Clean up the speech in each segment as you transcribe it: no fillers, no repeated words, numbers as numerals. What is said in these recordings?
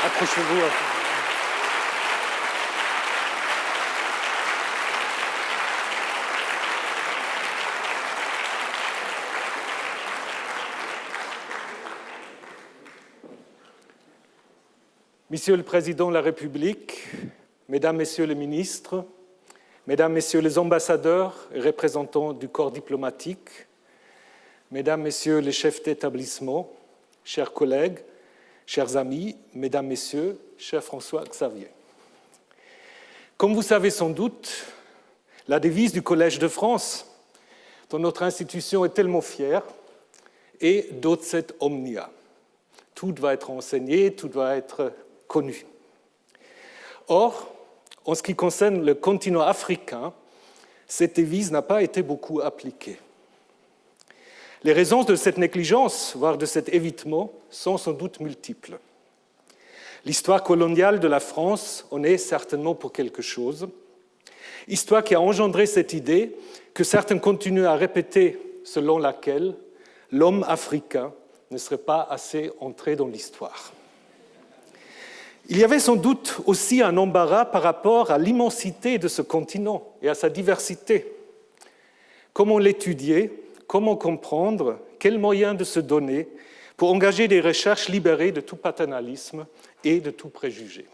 Approchez-vous. Monsieur le Président de la République, Mesdames, Messieurs les ministres, Mesdames, Messieurs les ambassadeurs et représentants du corps diplomatique, Mesdames, Messieurs les chefs d'établissement, chers collègues, chers amis, Mesdames, Messieurs, cher François Xavier. Comme vous savez sans doute, la devise du Collège de France, dont notre institution est tellement fière, est « Docet omnia ». Tout va être enseigné, tout va être connu. Or, en ce qui concerne le continent africain, cette devise n'a pas été beaucoup appliquée. Les raisons de cette négligence, voire de cet évitement, sont sans doute multiples. L'histoire coloniale de la France en est certainement pour quelque chose. Histoire qui a engendré cette idée que certains continuent à répéter, selon laquelle l'homme africain ne serait pas assez entré dans l'histoire. Il y avait sans doute aussi un embarras par rapport à l'immensité de ce continent et à sa diversité. Comment l'étudier ? Comment comprendre, quels moyens de se donner pour engager des recherches libérées de tout paternalisme et de tout préjugé.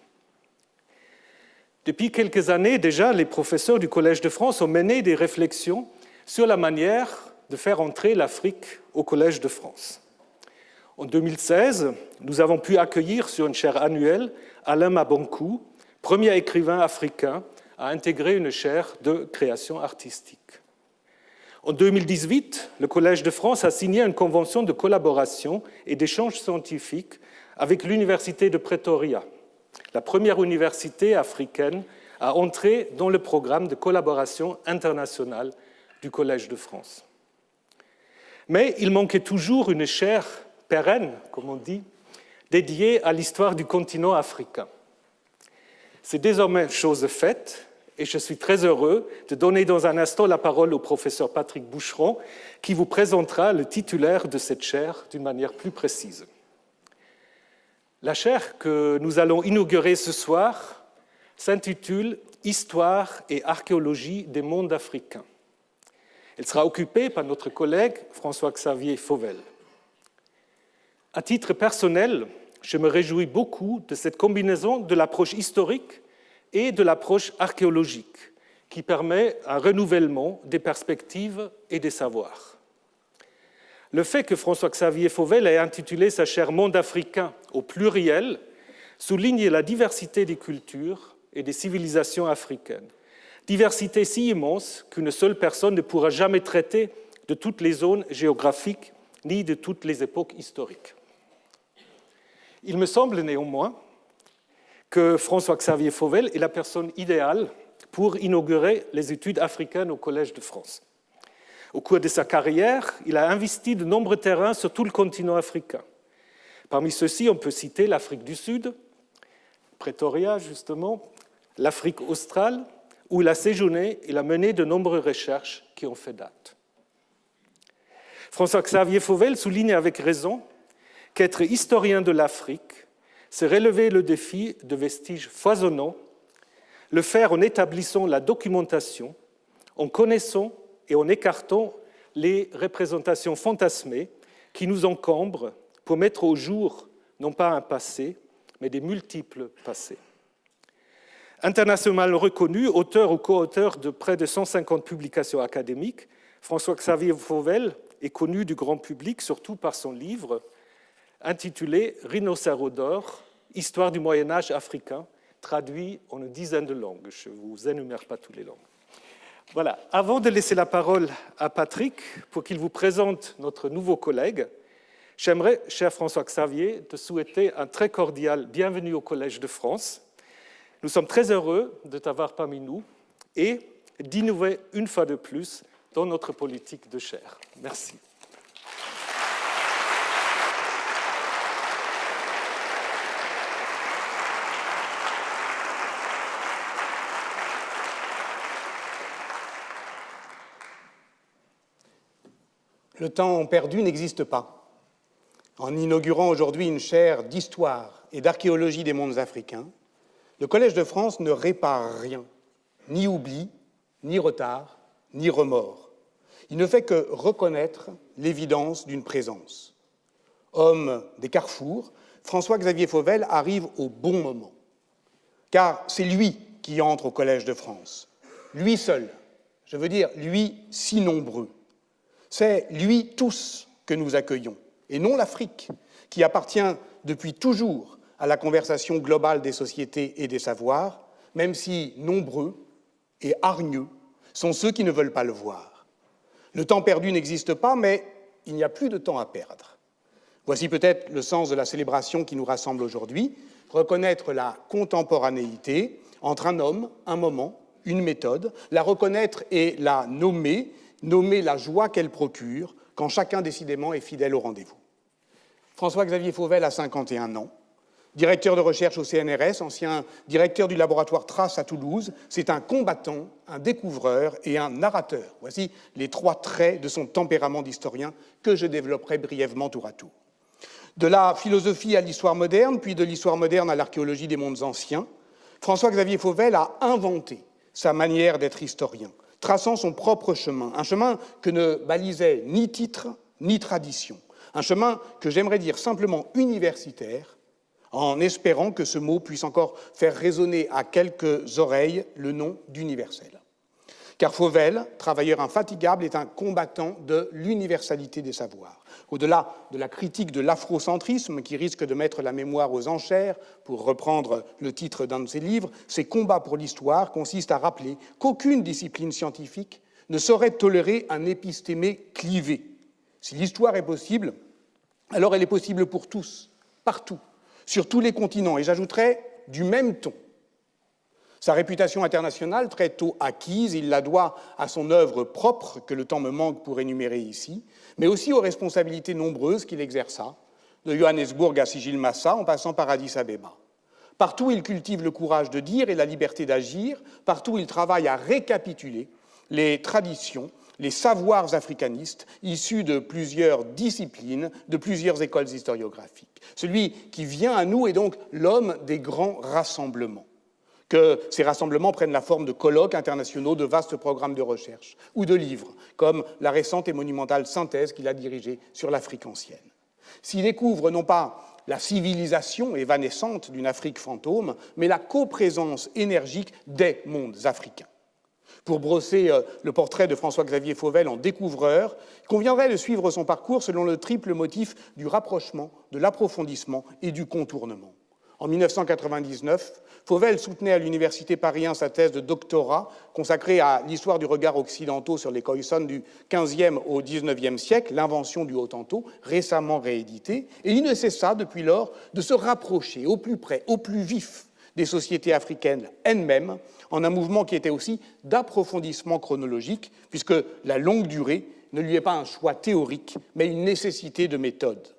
Depuis quelques années déjà, les professeurs du Collège de France ont mené des réflexions sur la manière de faire entrer l'Afrique au Collège de France. En 2016, nous avons pu accueillir sur une chaire annuelle Alain Mabankou, premier écrivain africain à intégrer une chaire de création artistique. En 2018, le Collège de France a signé une convention de collaboration et d'échange scientifique avec l'Université de Pretoria, la première université africaine à entrer dans le programme de collaboration internationale du Collège de France. Mais il manquait toujours une chaire pérenne, comme on dit, dédiée à l'histoire du continent africain. C'est désormais chose faite. Et je suis très heureux de donner dans un instant la parole au professeur Patrick Boucheron, qui vous présentera le titulaire de cette chaire d'une manière plus précise. La chaire que nous allons inaugurer ce soir s'intitule « Histoire et archéologie des mondes africains ». Elle sera occupée par notre collègue François-Xavier Fauvel. À titre personnel, je me réjouis beaucoup de cette combinaison de l'approche historique et de l'approche archéologique, qui permet un renouvellement des perspectives et des savoirs. Le fait que François-Xavier Fauvel ait intitulé sa chaire « Monde africain » au pluriel souligne la diversité des cultures et des civilisations africaines. Diversité si immense qu'une seule personne ne pourra jamais traiter de toutes les zones géographiques ni de toutes les époques historiques. Il me semble néanmoins que François-Xavier Fauvel est la personne idéale pour inaugurer les études africaines au Collège de France. Au cours de sa carrière, il a investi de nombreux terrains sur tout le continent africain. Parmi ceux-ci, on peut citer l'Afrique du Sud, Pretoria justement, l'Afrique australe, où il a séjourné et a mené de nombreuses recherches qui ont fait date. François-Xavier Fauvel souligne avec raison qu'être historien de l'Afrique, c'est relever le défi de vestiges foisonnants, le faire en établissant la documentation, en connaissant et en écartant les représentations fantasmées qui nous encombrent pour mettre au jour non pas un passé, mais des multiples passés. Internationalement reconnu, auteur ou co-auteur de près de 150 publications académiques, François-Xavier Fauvel est connu du grand public surtout par son livre intitulé « Rhinocéros d'or, histoire du Moyen-Âge africain », traduit en une dizaine de langues. Je ne vous énumère pas toutes les langues. Voilà. Avant de laisser la parole à Patrick pour qu'il vous présente notre nouveau collègue, j'aimerais, cher François-Xavier, te souhaiter un très cordial bienvenue au Collège de France. Nous sommes très heureux de t'avoir parmi nous et d'innover une fois de plus dans notre politique de chaire. Merci. Le temps perdu n'existe pas. En inaugurant aujourd'hui une chaire d'histoire et d'archéologie des mondes africains, le Collège de France ne répare rien, ni oubli, ni retard, ni remords. Il ne fait que reconnaître l'évidence d'une présence. Homme des carrefours, François-Xavier Fauvel arrive au bon moment, car c'est lui qui entre au Collège de France, lui seul, je veux dire lui si nombreux. C'est lui tous que nous accueillons, et non l'Afrique, qui appartient depuis toujours à la conversation globale des sociétés et des savoirs, même si nombreux et hargneux sont ceux qui ne veulent pas le voir. Le temps perdu n'existe pas, mais il n'y a plus de temps à perdre. Voici peut-être le sens de la célébration qui nous rassemble aujourd'hui, reconnaître la contemporanéité entre un homme, un moment, une méthode, la reconnaître et la nommer la joie qu'elle procure quand chacun décidément est fidèle au rendez-vous. François-Xavier Fauvel a 51 ans, directeur de recherche au CNRS, ancien directeur du laboratoire Trace à Toulouse. C'est un combattant, un découvreur et un narrateur. Voici les 3 traits de son tempérament d'historien que je développerai brièvement tour à tour. De la philosophie à l'histoire moderne, puis de l'histoire moderne à l'archéologie des mondes anciens, François-Xavier Fauvel a inventé sa manière d'être historien, traçant son propre chemin, un chemin que ne balisait ni titre ni tradition, un chemin que j'aimerais dire simplement universitaire, en espérant que ce mot puisse encore faire résonner à quelques oreilles le nom d'universel. Car Fauvel, travailleur infatigable, est un combattant de l'universalité des savoirs. Au-delà de la critique de l'afrocentrisme qui risque de mettre la mémoire aux enchères, pour reprendre le titre d'un de ses livres, ses combats pour l'histoire consistent à rappeler qu'aucune discipline scientifique ne saurait tolérer un épistémé clivé. Si l'histoire est possible, alors elle est possible pour tous, partout, sur tous les continents, et j'ajouterais du même ton. Sa réputation internationale, très tôt acquise, il la doit à son œuvre propre, que le temps me manque pour énumérer ici, mais aussi aux responsabilités nombreuses qu'il exerça, de Johannesburg à Sigil Massa, en passant par Addis Abeba. Partout, il cultive le courage de dire et la liberté d'agir, partout, il travaille à récapituler les traditions, les savoirs africanistes issus de plusieurs disciplines, de plusieurs écoles historiographiques. Celui qui vient à nous est donc l'homme des grands rassemblements. Que ces rassemblements prennent la forme de colloques internationaux, de vastes programmes de recherche ou de livres, comme la récente et monumentale synthèse qu'il a dirigée sur l'Afrique ancienne. S'il découvre non pas la civilisation évanescente d'une Afrique fantôme, mais la coprésence énergique des mondes africains. Pour brosser le portrait de François-Xavier Fauvel en découvreur, il conviendrait de suivre son parcours selon le triple motif du rapprochement, de l'approfondissement et du contournement. En 1999, Fauvel soutenait à l'Université Paris 1 sa thèse de doctorat consacrée à l'histoire du regard occidentaux sur les Khoisan du XVe au XIXe siècle, l'invention du Hottentot, récemment réédité, et il ne cessa depuis lors de se rapprocher au plus près, au plus vif des sociétés africaines elles-mêmes, en un mouvement qui était aussi d'approfondissement chronologique, puisque la longue durée ne lui est pas un choix théorique, mais une nécessité de méthode.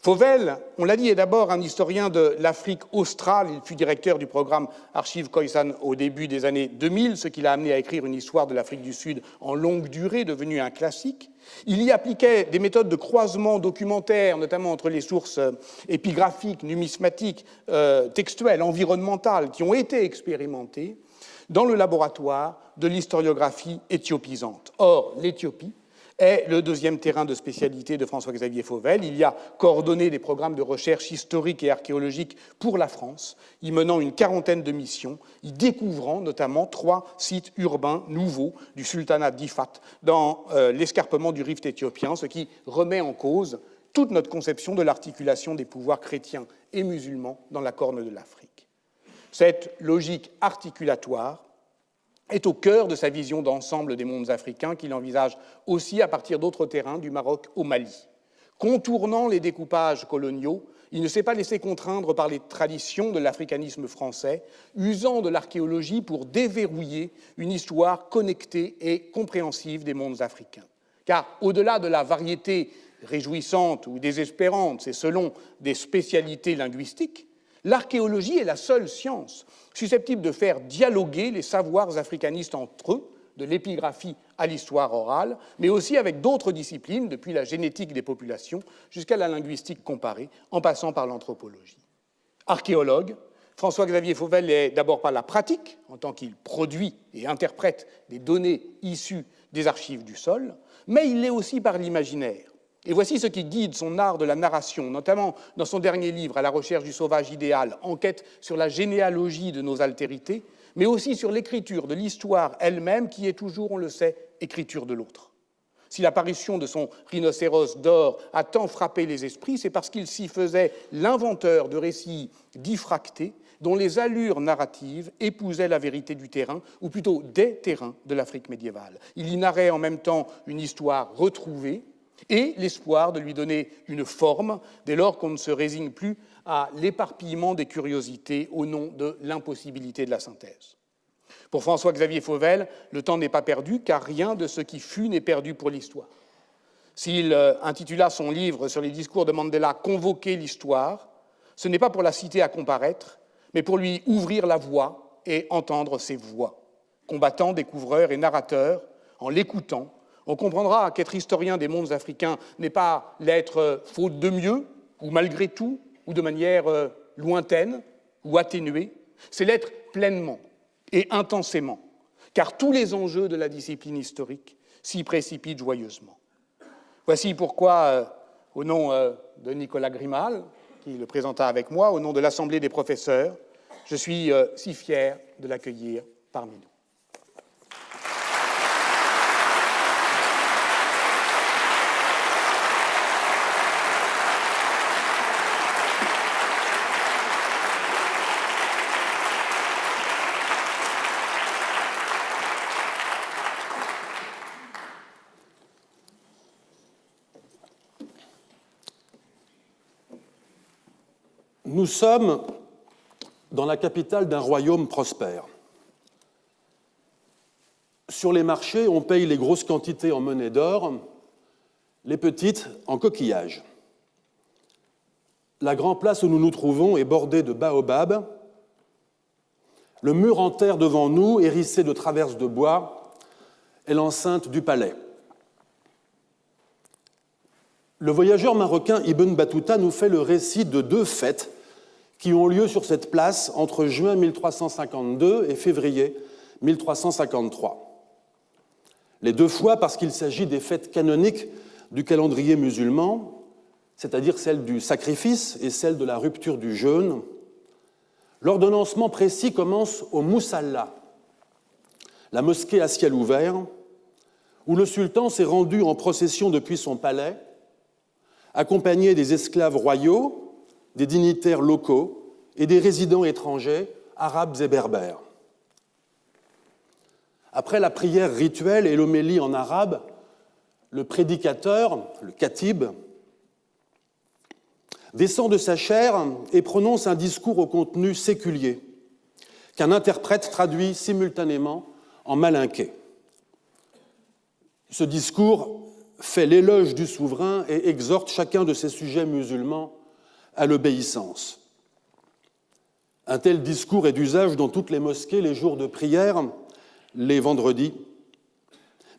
Fauvel, on l'a dit, est d'abord un historien de l'Afrique australe. Il fut directeur du programme Archives Khoisan au début des années 2000, ce qui l'a amené à écrire une histoire de l'Afrique du Sud en longue durée, devenue un classique. Il y appliquait des méthodes de croisement documentaire, notamment entre les sources épigraphiques, numismatiques, textuelles, environnementales, qui ont été expérimentées dans le laboratoire de l'historiographie éthiopisante. Or, l'Éthiopie est le deuxième terrain de spécialité de François-Xavier Fauvel. Il y a coordonné des programmes de recherche historique et archéologique pour la France, y menant une quarantaine de missions, y découvrant notamment 3 sites urbains nouveaux du sultanat d'Ifat dans l'escarpement du rift éthiopien, ce qui remet en cause toute notre conception de l'articulation des pouvoirs chrétiens et musulmans dans la corne de l'Afrique. Cette logique articulatoire est au cœur de sa vision d'ensemble des mondes africains qu'il envisage aussi à partir d'autres terrains, du Maroc au Mali. Contournant les découpages coloniaux, il ne s'est pas laissé contraindre par les traditions de l'africanisme français, usant de l'archéologie pour déverrouiller une histoire connectée et compréhensive des mondes africains. Car au-delà de la variété réjouissante ou désespérante, c'est selon des spécialités linguistiques, l'archéologie est la seule science susceptible de faire dialoguer les savoirs africanistes entre eux, de l'épigraphie à l'histoire orale, mais aussi avec d'autres disciplines, depuis la génétique des populations jusqu'à la linguistique comparée, en passant par l'anthropologie. archéologue, François-Xavier Fauvel n'est d'abord pas la pratique, en tant qu'il produit et interprète des données issues des archives du sol, mais il l'est aussi par l'imaginaire. Et voici ce qui guide son art de la narration, notamment dans son dernier livre, À la recherche du sauvage idéal, enquête sur la généalogie de nos altérités, mais aussi sur l'écriture de l'histoire elle-même, qui est toujours, on le sait, écriture de l'autre. Si l'apparition de son rhinocéros d'or a tant frappé les esprits, c'est parce qu'il s'y faisait l'inventeur de récits diffractés, dont les allures narratives épousaient la vérité du terrain, ou plutôt des terrains de l'Afrique médiévale. Il y narrait en même temps une histoire retrouvée et l'espoir de lui donner une forme, dès lors qu'on ne se résigne plus à l'éparpillement des curiosités au nom de l'impossibilité de la synthèse. Pour François-Xavier Fauvel, le temps n'est pas perdu, car rien de ce qui fut n'est perdu pour l'histoire. S'il intitula son livre sur les discours de Mandela « Convoquer l'histoire », ce n'est pas pour la citer à comparaître, mais pour lui ouvrir la voie et entendre ses voix. Combattants, découvreurs et narrateurs, en l'écoutant, on comprendra qu'être historien des mondes africains n'est pas l'être faute de mieux, ou malgré tout, ou de manière lointaine ou atténuée, c'est l'être pleinement et intensément, car tous les enjeux de la discipline historique s'y précipitent joyeusement. Voici pourquoi, au nom de Nicolas Grimal, qui le présenta avec moi, au nom de l'Assemblée des professeurs, je suis si fier de l'accueillir parmi nous. Nous sommes dans la capitale d'un royaume prospère. Sur les marchés, on paye les grosses quantités en monnaie d'or, les petites en coquillages. La grande place où nous nous trouvons est bordée de baobabs. Le mur en terre devant nous, hérissé de traverses de bois, est l'enceinte du palais. Le voyageur marocain Ibn Battuta nous fait le récit de 2 fêtes qui ont lieu sur cette place entre juin 1352 et février 1353. Les 2 fois parce qu'il s'agit des fêtes canoniques du calendrier musulman, c'est-à-dire celle du sacrifice et celle de la rupture du jeûne. L'ordonnancement précis commence au Moussalla, la mosquée à ciel ouvert, où le sultan s'est rendu en procession depuis son palais, accompagné des esclaves royaux, des dignitaires locaux et des résidents étrangers, arabes et berbères. Après la prière rituelle et l'homélie en arabe, le prédicateur, le khatib, descend de sa chaire et prononce un discours au contenu séculier, qu'un interprète traduit simultanément en malinké. Ce discours fait l'éloge du souverain et exhorte chacun de ses sujets musulmans à l'obéissance. Un tel discours est d'usage dans toutes les mosquées les jours de prière, les vendredis.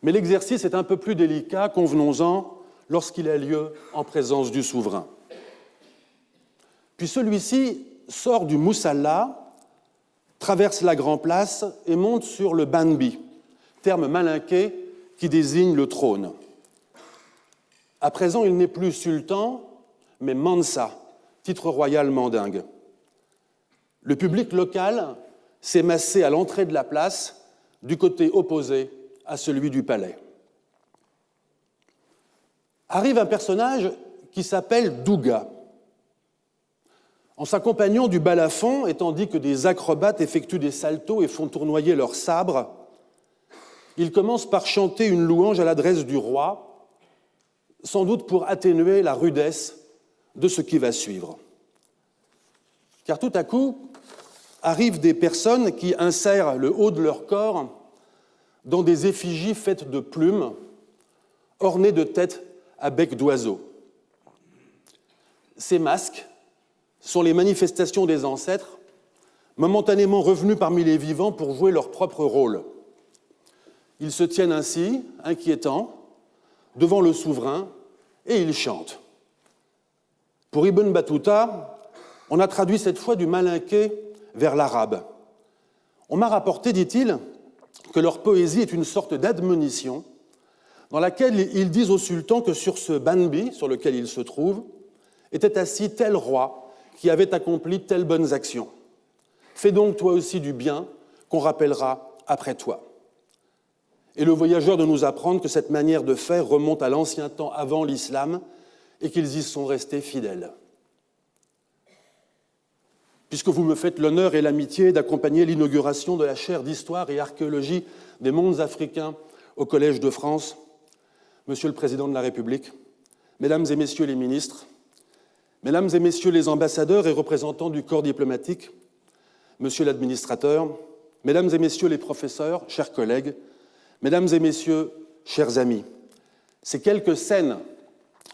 Mais l'exercice est un peu plus délicat, convenons-en, lorsqu'il a lieu en présence du souverain. Puis celui-ci sort du Moussalla, traverse la Grand Place et monte sur le Banbi, terme malinké qui désigne le trône. À présent, il n'est plus sultan, mais Mansa, titre royal mandingue. Le public local s'est massé à l'entrée de la place, du côté opposé à celui du palais. Arrive un personnage qui s'appelle Douga. En s'accompagnant du balafon, et tandis que des acrobates effectuent des saltos et font tournoyer leurs sabres, il commence par chanter une louange à l'adresse du roi, sans doute pour atténuer la rudesse de ce qui va suivre. Car tout à coup, arrivent des personnes qui insèrent le haut de leur corps dans des effigies faites de plumes, ornées de têtes à bec d'oiseau. Ces masques sont les manifestations des ancêtres, momentanément revenus parmi les vivants pour jouer leur propre rôle. Ils se tiennent ainsi, inquiétants, devant le souverain, et ils chantent. Pour Ibn Battuta, On a traduit cette fois du malinké vers l'arabe. On m'a rapporté, dit-il, que leur poésie est une sorte d'admonition dans laquelle ils disent au sultan que sur ce banbi, sur lequel il se trouve, était assis tel roi qui avait accompli telles bonnes actions. Fais donc toi aussi du bien qu'on rappellera après toi. Et le voyageur de nous apprendre que cette manière de faire remonte à l'ancien temps avant l'islam et qu'ils y sont restés fidèles. Puisque vous me faites l'honneur et l'amitié d'accompagner l'inauguration de la chaire d'histoire et archéologie des mondes africains au Collège de France, Monsieur le Président de la République, Mesdames et Messieurs les ministres, Mesdames et Messieurs les ambassadeurs et représentants du corps diplomatique, Monsieur l'administrateur, Mesdames et Messieurs les professeurs, chers collègues, Mesdames et Messieurs, chers amis, ces quelques scènes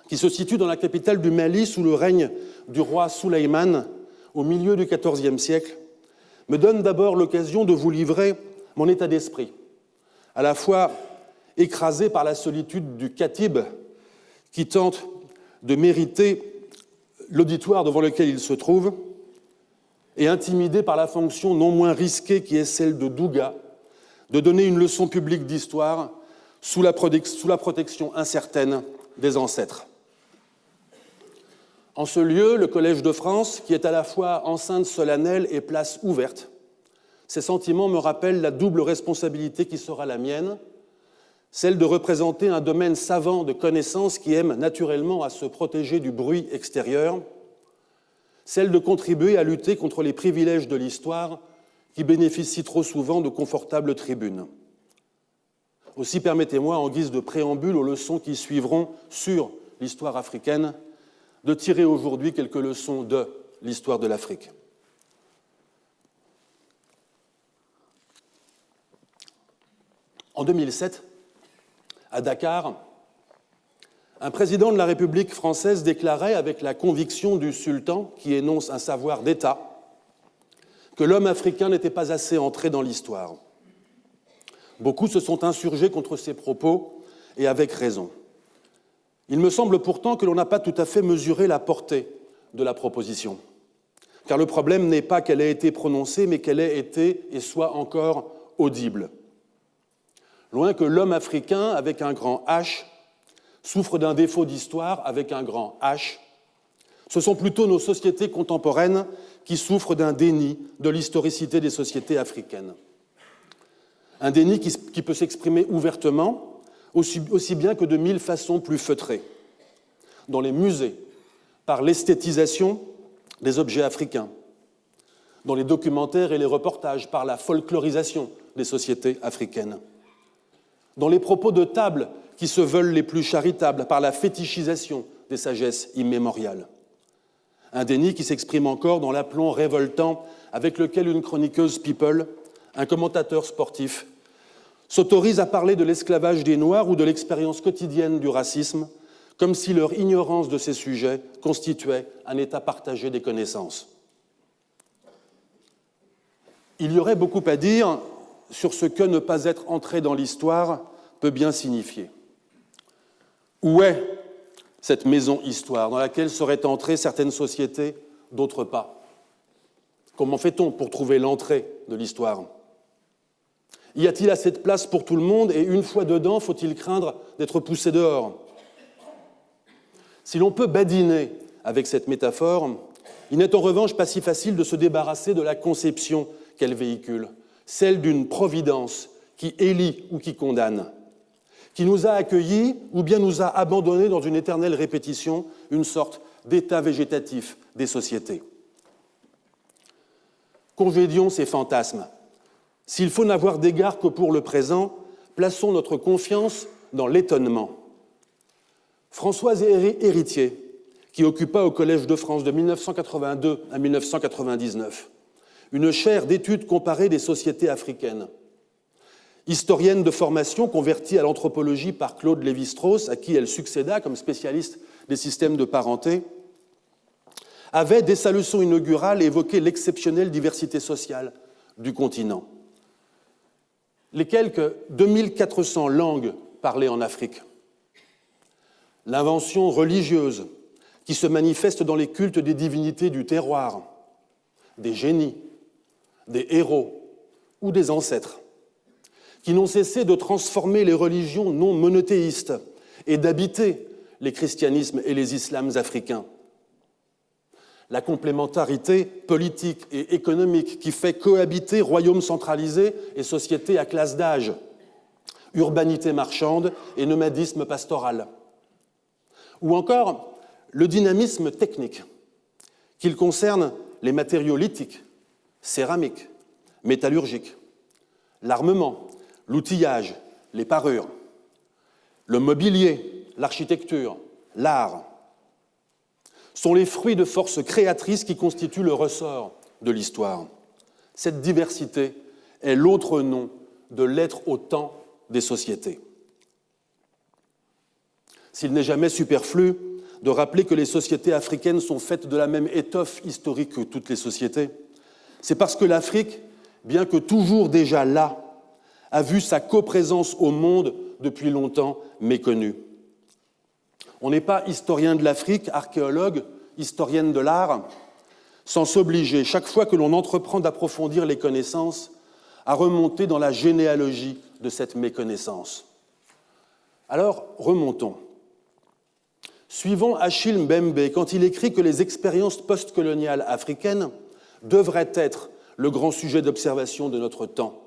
qui se situent dans la capitale du Mali sous le règne du roi Souleymane au milieu du XIVe siècle me donnent d'abord l'occasion de vous livrer mon état d'esprit, à la fois écrasé par la solitude du khatib qui tente de mériter l'auditoire devant lequel il se trouve et intimidé par la fonction non moins risquée qui est celle de douga, de donner une leçon publique d'histoire sous la protection incertaine des ancêtres. En ce lieu, le Collège de France, qui est à la fois enceinte solennelle et place ouverte, ces sentiments me rappellent la double responsabilité qui sera la mienne, celle de représenter un domaine savant de connaissances qui aime naturellement à se protéger du bruit extérieur, celle de contribuer à lutter contre les privilèges de l'histoire qui bénéficient trop souvent de confortables tribunes. Aussi, permettez-moi, en guise de préambule aux leçons qui suivront sur l'histoire africaine, de tirer aujourd'hui quelques leçons de l'histoire de l'Afrique. En 2007, à Dakar, un président de la République française déclarait avec la conviction du sultan qui énonce un savoir d'État que l'homme africain n'était pas assez entré dans l'histoire. Beaucoup se sont insurgés contre ces propos, et avec raison. Il me semble pourtant que l'on n'a pas tout à fait mesuré la portée de la proposition, car le problème n'est pas qu'elle ait été prononcée, mais qu'elle ait été et soit encore audible. Loin que l'homme africain, avec un grand H, souffre d'un défaut d'histoire, avec un grand H, ce sont plutôt nos sociétés contemporaines qui souffrent d'un déni de l'historicité des sociétés africaines. Un déni qui peut s'exprimer ouvertement, aussi bien que de 1000 façons plus feutrées. Dans les musées, par l'esthétisation des objets africains. Dans les documentaires et les reportages, par la folklorisation des sociétés africaines. Dans les propos de table qui se veulent les plus charitables, par la fétichisation des sagesses immémoriales. Un déni qui s'exprime encore dans l'aplomb révoltant avec lequel une chroniqueuse People, un commentateur sportif, s'autorise à parler de l'esclavage des Noirs ou de l'expérience quotidienne du racisme, comme si leur ignorance de ces sujets constituait un état partagé des connaissances. Il y aurait beaucoup à dire sur ce que ne pas être entré dans l'histoire peut bien signifier. Où est cette maison histoire dans laquelle seraient entrées certaines sociétés, d'autres pas? Comment fait-on pour trouver l'entrée de l'histoire? Y a-t-il assez de place pour tout le monde et une fois dedans, faut-il craindre d'être poussé dehors? Si l'on peut badiner avec cette métaphore, il n'est en revanche pas si facile de se débarrasser de la conception qu'elle véhicule, celle d'une providence qui élit ou qui condamne, qui nous a accueillis ou bien nous a abandonnés dans une éternelle répétition, une sorte d'état végétatif des sociétés. Congédions ces fantasmes. S'il faut n'avoir d'égard que pour le présent, plaçons notre confiance dans l'étonnement. Françoise Héritier, qui occupa au Collège de France de 1982 à 1999 une chaire d'études comparées des sociétés africaines, historienne de formation convertie à l'anthropologie par Claude Lévi-Strauss, à qui elle succéda comme spécialiste des systèmes de parenté, avait, dès sa leçon inaugurale, évoqué l'exceptionnelle diversité sociale du continent. Les quelques 2400 langues parlées en Afrique, l'invention religieuse qui se manifestent dans les cultes des divinités du terroir, des génies, des héros ou des ancêtres, qui n'ont cessé de transformer les religions non monothéistes et d'habiter les christianismes et les islams africains. La complémentarité politique et économique qui fait cohabiter royaumes centralisés et sociétés à classe d'âge, urbanité marchande et nomadisme pastoral. Ou encore le dynamisme technique, qu'il concerne les matériaux lithiques, céramiques, métallurgiques, l'armement, l'outillage, les parures, le mobilier, l'architecture, l'art, sont les fruits de forces créatrices qui constituent le ressort de l'histoire. Cette diversité est l'autre nom de l'être au temps des sociétés. S'il n'est jamais superflu de rappeler que les sociétés africaines sont faites de la même étoffe historique que toutes les sociétés, c'est parce que l'Afrique, bien que toujours déjà là, a vu sa coprésence au monde depuis longtemps méconnue. On n'est pas historien de l'Afrique, archéologue, historienne de l'art, sans s'obliger, chaque fois que l'on entreprend d'approfondir les connaissances, à remonter dans la généalogie de cette méconnaissance. Alors, remontons. Suivons Achille Mbembe quand il écrit que les expériences postcoloniales africaines devraient être le grand sujet d'observation de notre temps.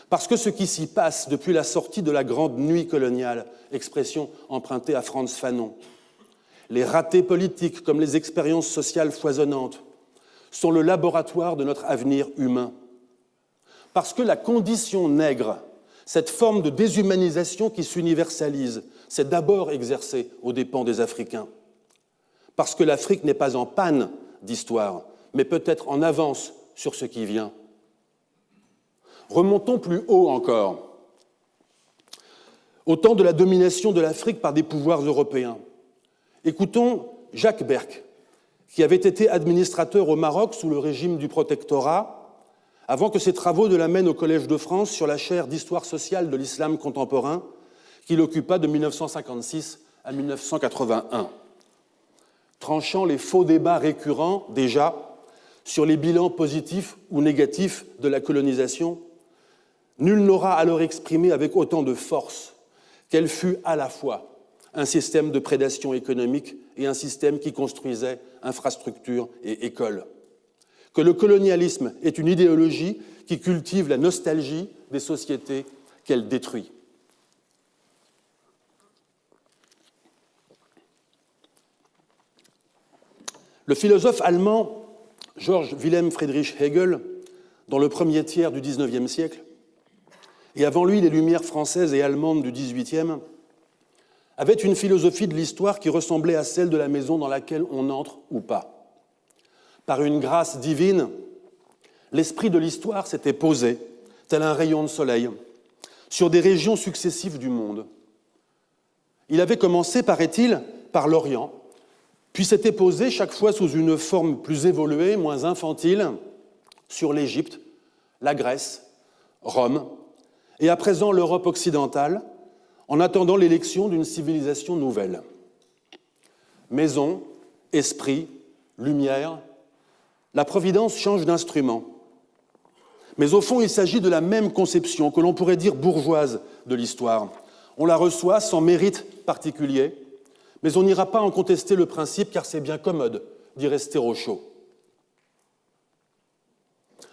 Parce que ce qui s'y passe depuis la sortie de la grande nuit coloniale, expression empruntée à Frantz Fanon, les ratés politiques comme les expériences sociales foisonnantes, sont le laboratoire de notre avenir humain. Parce que la condition nègre, cette forme de déshumanisation qui s'universalise, s'est d'abord exercée aux dépens des Africains. Parce que l'Afrique n'est pas en panne d'histoire, mais peut-être en avance sur ce qui vient. Remontons plus haut encore, au temps de la domination de l'Afrique par des pouvoirs européens. Écoutons Jacques Berck, qui avait été administrateur au Maroc sous le régime du protectorat, avant que ses travaux ne l'amènent au Collège de France sur la chaire d'histoire sociale de l'islam contemporain, qu'il occupa de 1956 à 1981. Tranchant les faux débats récurrents, déjà, sur les bilans positifs ou négatifs de la colonisation, nul n'aura alors exprimé avec autant de force qu'elle fut à la fois un système de prédation économique et un système qui construisait infrastructures et écoles. Que le colonialisme est une idéologie qui cultive la nostalgie des sociétés qu'elle détruit. Le philosophe allemand Georg Wilhelm Friedrich Hegel, dans le premier tiers du XIXe siècle, et avant lui les Lumières françaises et allemandes du XVIIIe, avait une philosophie de l'histoire qui ressemblait à celle de la maison dans laquelle on entre ou pas. Par une grâce divine, l'esprit de l'histoire s'était posé, tel un rayon de soleil, sur des régions successives du monde. Il avait commencé, paraît-il, par l'Orient, puis s'était posé chaque fois sous une forme plus évoluée, moins infantile, sur l'Égypte, la Grèce, Rome, et à présent l'Europe occidentale, en attendant l'élection d'une civilisation nouvelle. Maison, esprit, lumière, la Providence change d'instrument. Mais au fond, il s'agit de la même conception, que l'on pourrait dire bourgeoise, de l'histoire. On la reçoit sans mérite particulier, mais on n'ira pas en contester le principe car c'est bien commode d'y rester au chaud.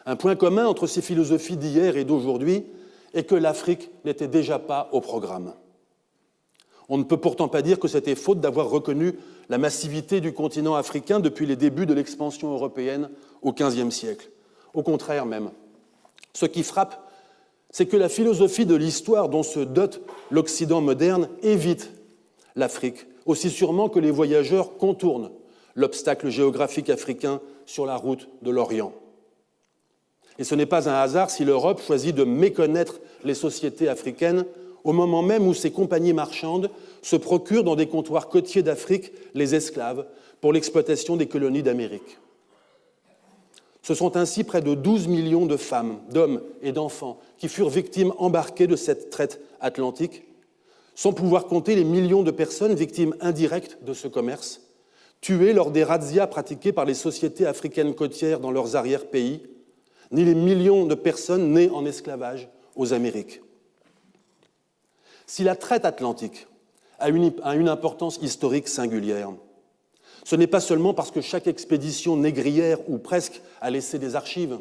Un point commun entre ces philosophies d'hier et d'aujourd'hui est que l'Afrique n'était déjà pas au programme. On ne peut pourtant pas dire que c'était faute d'avoir reconnu la massivité du continent africain depuis les débuts de l'expansion européenne au XVe siècle. Au contraire même. Ce qui frappe, c'est que la philosophie de l'histoire dont se dote l'Occident moderne évite l'Afrique, aussi sûrement que les voyageurs contournent l'obstacle géographique africain sur la route de l'Orient. Et ce n'est pas un hasard si l'Europe choisit de méconnaître les sociétés africaines au moment même où ces compagnies marchandes se procurent dans des comptoirs côtiers d'Afrique les esclaves pour l'exploitation des colonies d'Amérique. Ce sont ainsi près de 12 millions de femmes, d'hommes et d'enfants qui furent victimes embarquées de cette traite atlantique, sans pouvoir compter les millions de personnes victimes indirectes de ce commerce, tués lors des razzias pratiquées par les sociétés africaines côtières dans leurs arrière-pays, ni les millions de personnes nées en esclavage aux Amériques. Si la traite atlantique a une importance historique singulière, ce n'est pas seulement parce que chaque expédition négrière, ou presque, a laissé des archives.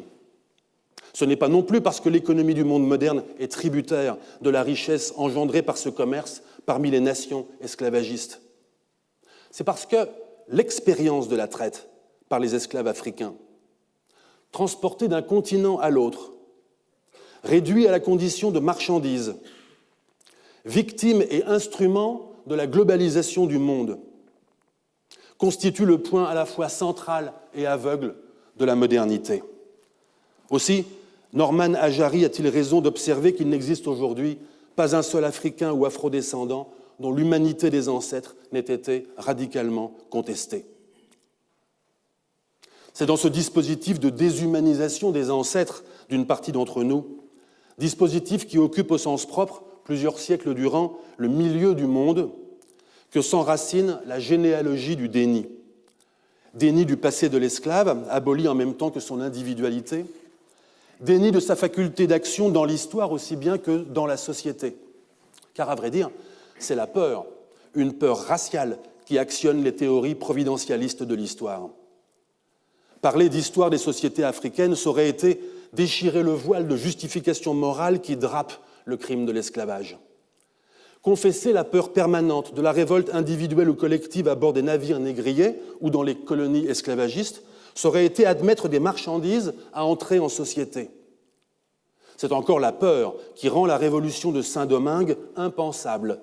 Ce n'est pas non plus parce que l'économie du monde moderne est tributaire de la richesse engendrée par ce commerce parmi les nations esclavagistes. C'est parce que l'expérience de la traite par les esclaves africains, transportés d'un continent à l'autre, réduits à la condition de marchandises, victimes et instruments de la globalisation du monde, constitue le point à la fois central et aveugle de la modernité. Aussi, Norman Ajari a-t-il raison d'observer qu'il n'existe aujourd'hui pas un seul Africain ou afrodescendant dont l'humanité des ancêtres n'ait été radicalement contestée. C'est dans ce dispositif de déshumanisation des ancêtres d'une partie d'entre nous, dispositif qui occupe au sens propre, plusieurs siècles durant, le milieu du monde, que s'enracine la généalogie du déni. Déni du passé de l'esclave, aboli en même temps que son individualité, déni de sa faculté d'action dans l'histoire aussi bien que dans la société. Car à vrai dire, c'est la peur, une peur raciale qui actionne les théories providentialistes de l'histoire. Parler d'histoire des sociétés africaines, ça aurait été déchirer le voile de justification morale qui drape le crime de l'esclavage. Confesser la peur permanente de la révolte individuelle ou collective à bord des navires négriers ou dans les colonies esclavagistes, ça aurait été admettre des marchandises à entrer en société. C'est encore la peur qui rend la révolution de Saint-Domingue impensable,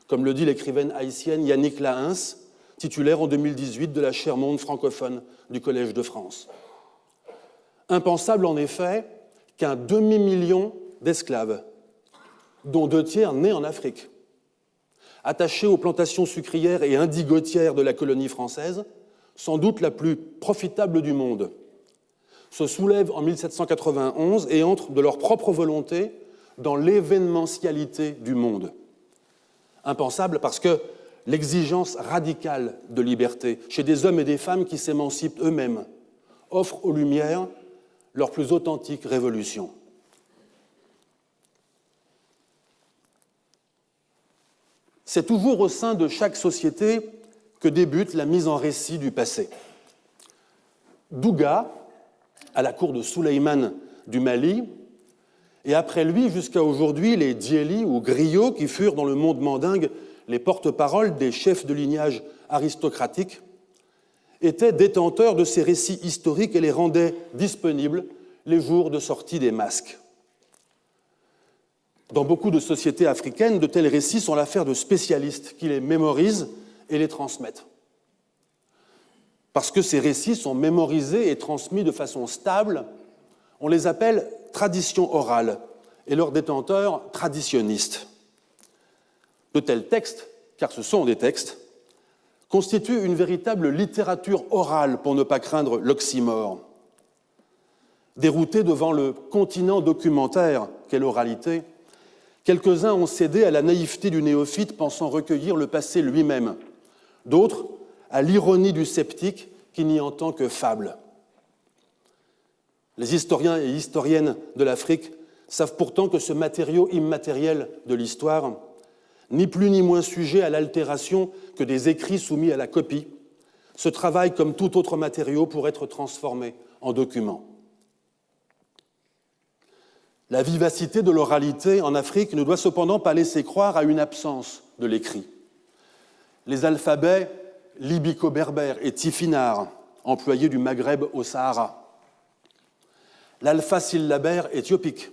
comme le dit l'écrivaine haïtienne Yannick Lahens, titulaire en 2018 de la chaire Monde francophone du Collège de France. Impensable en effet qu'un demi-million d'esclaves, dont 2 tiers nés en Afrique, attachés aux plantations sucrières et indigotières de la colonie française, sans doute la plus profitable du monde, se soulèvent en 1791 et entrent de leur propre volonté dans l'événementialité du monde. Impensable parce que l'exigence radicale de liberté chez des hommes et des femmes qui s'émancipent eux-mêmes offre aux Lumières leur plus authentique révolution. C'est toujours au sein de chaque société que débute la mise en récit du passé. Douga, à la cour de Souleymane du Mali, et après lui, jusqu'à aujourd'hui, les Dieli ou griots qui furent dans le monde mandingue les porte-paroles des chefs de lignage aristocratiques, étaient détenteurs de ces récits historiques et les rendaient disponibles les jours de sortie des masques. Dans beaucoup de sociétés africaines, de tels récits sont l'affaire de spécialistes qui les mémorisent et les transmettent. Parce que ces récits sont mémorisés et transmis de façon stable, on les appelle traditions orales et leurs détenteurs traditionnistes. De tels textes, car ce sont des textes, constituent une véritable littérature orale pour ne pas craindre l'oxymore. Déroutés devant le continent documentaire qu'est l'oralité, quelques-uns ont cédé à la naïveté du néophyte pensant recueillir le passé lui-même, d'autres à l'ironie du sceptique qui n'y entend que fable. Les historiens et historiennes de l'Afrique savent pourtant que ce matériau immatériel de l'histoire, ni plus ni moins sujet à l'altération que des écrits soumis à la copie, se travaille comme tout autre matériau pour être transformé en document. La vivacité de l'oralité en Afrique ne doit cependant pas laisser croire à une absence de l'écrit. Les alphabets libico-berbères et tifinaghes, employés du Maghreb au Sahara, l'alpha-syllabaire éthiopique,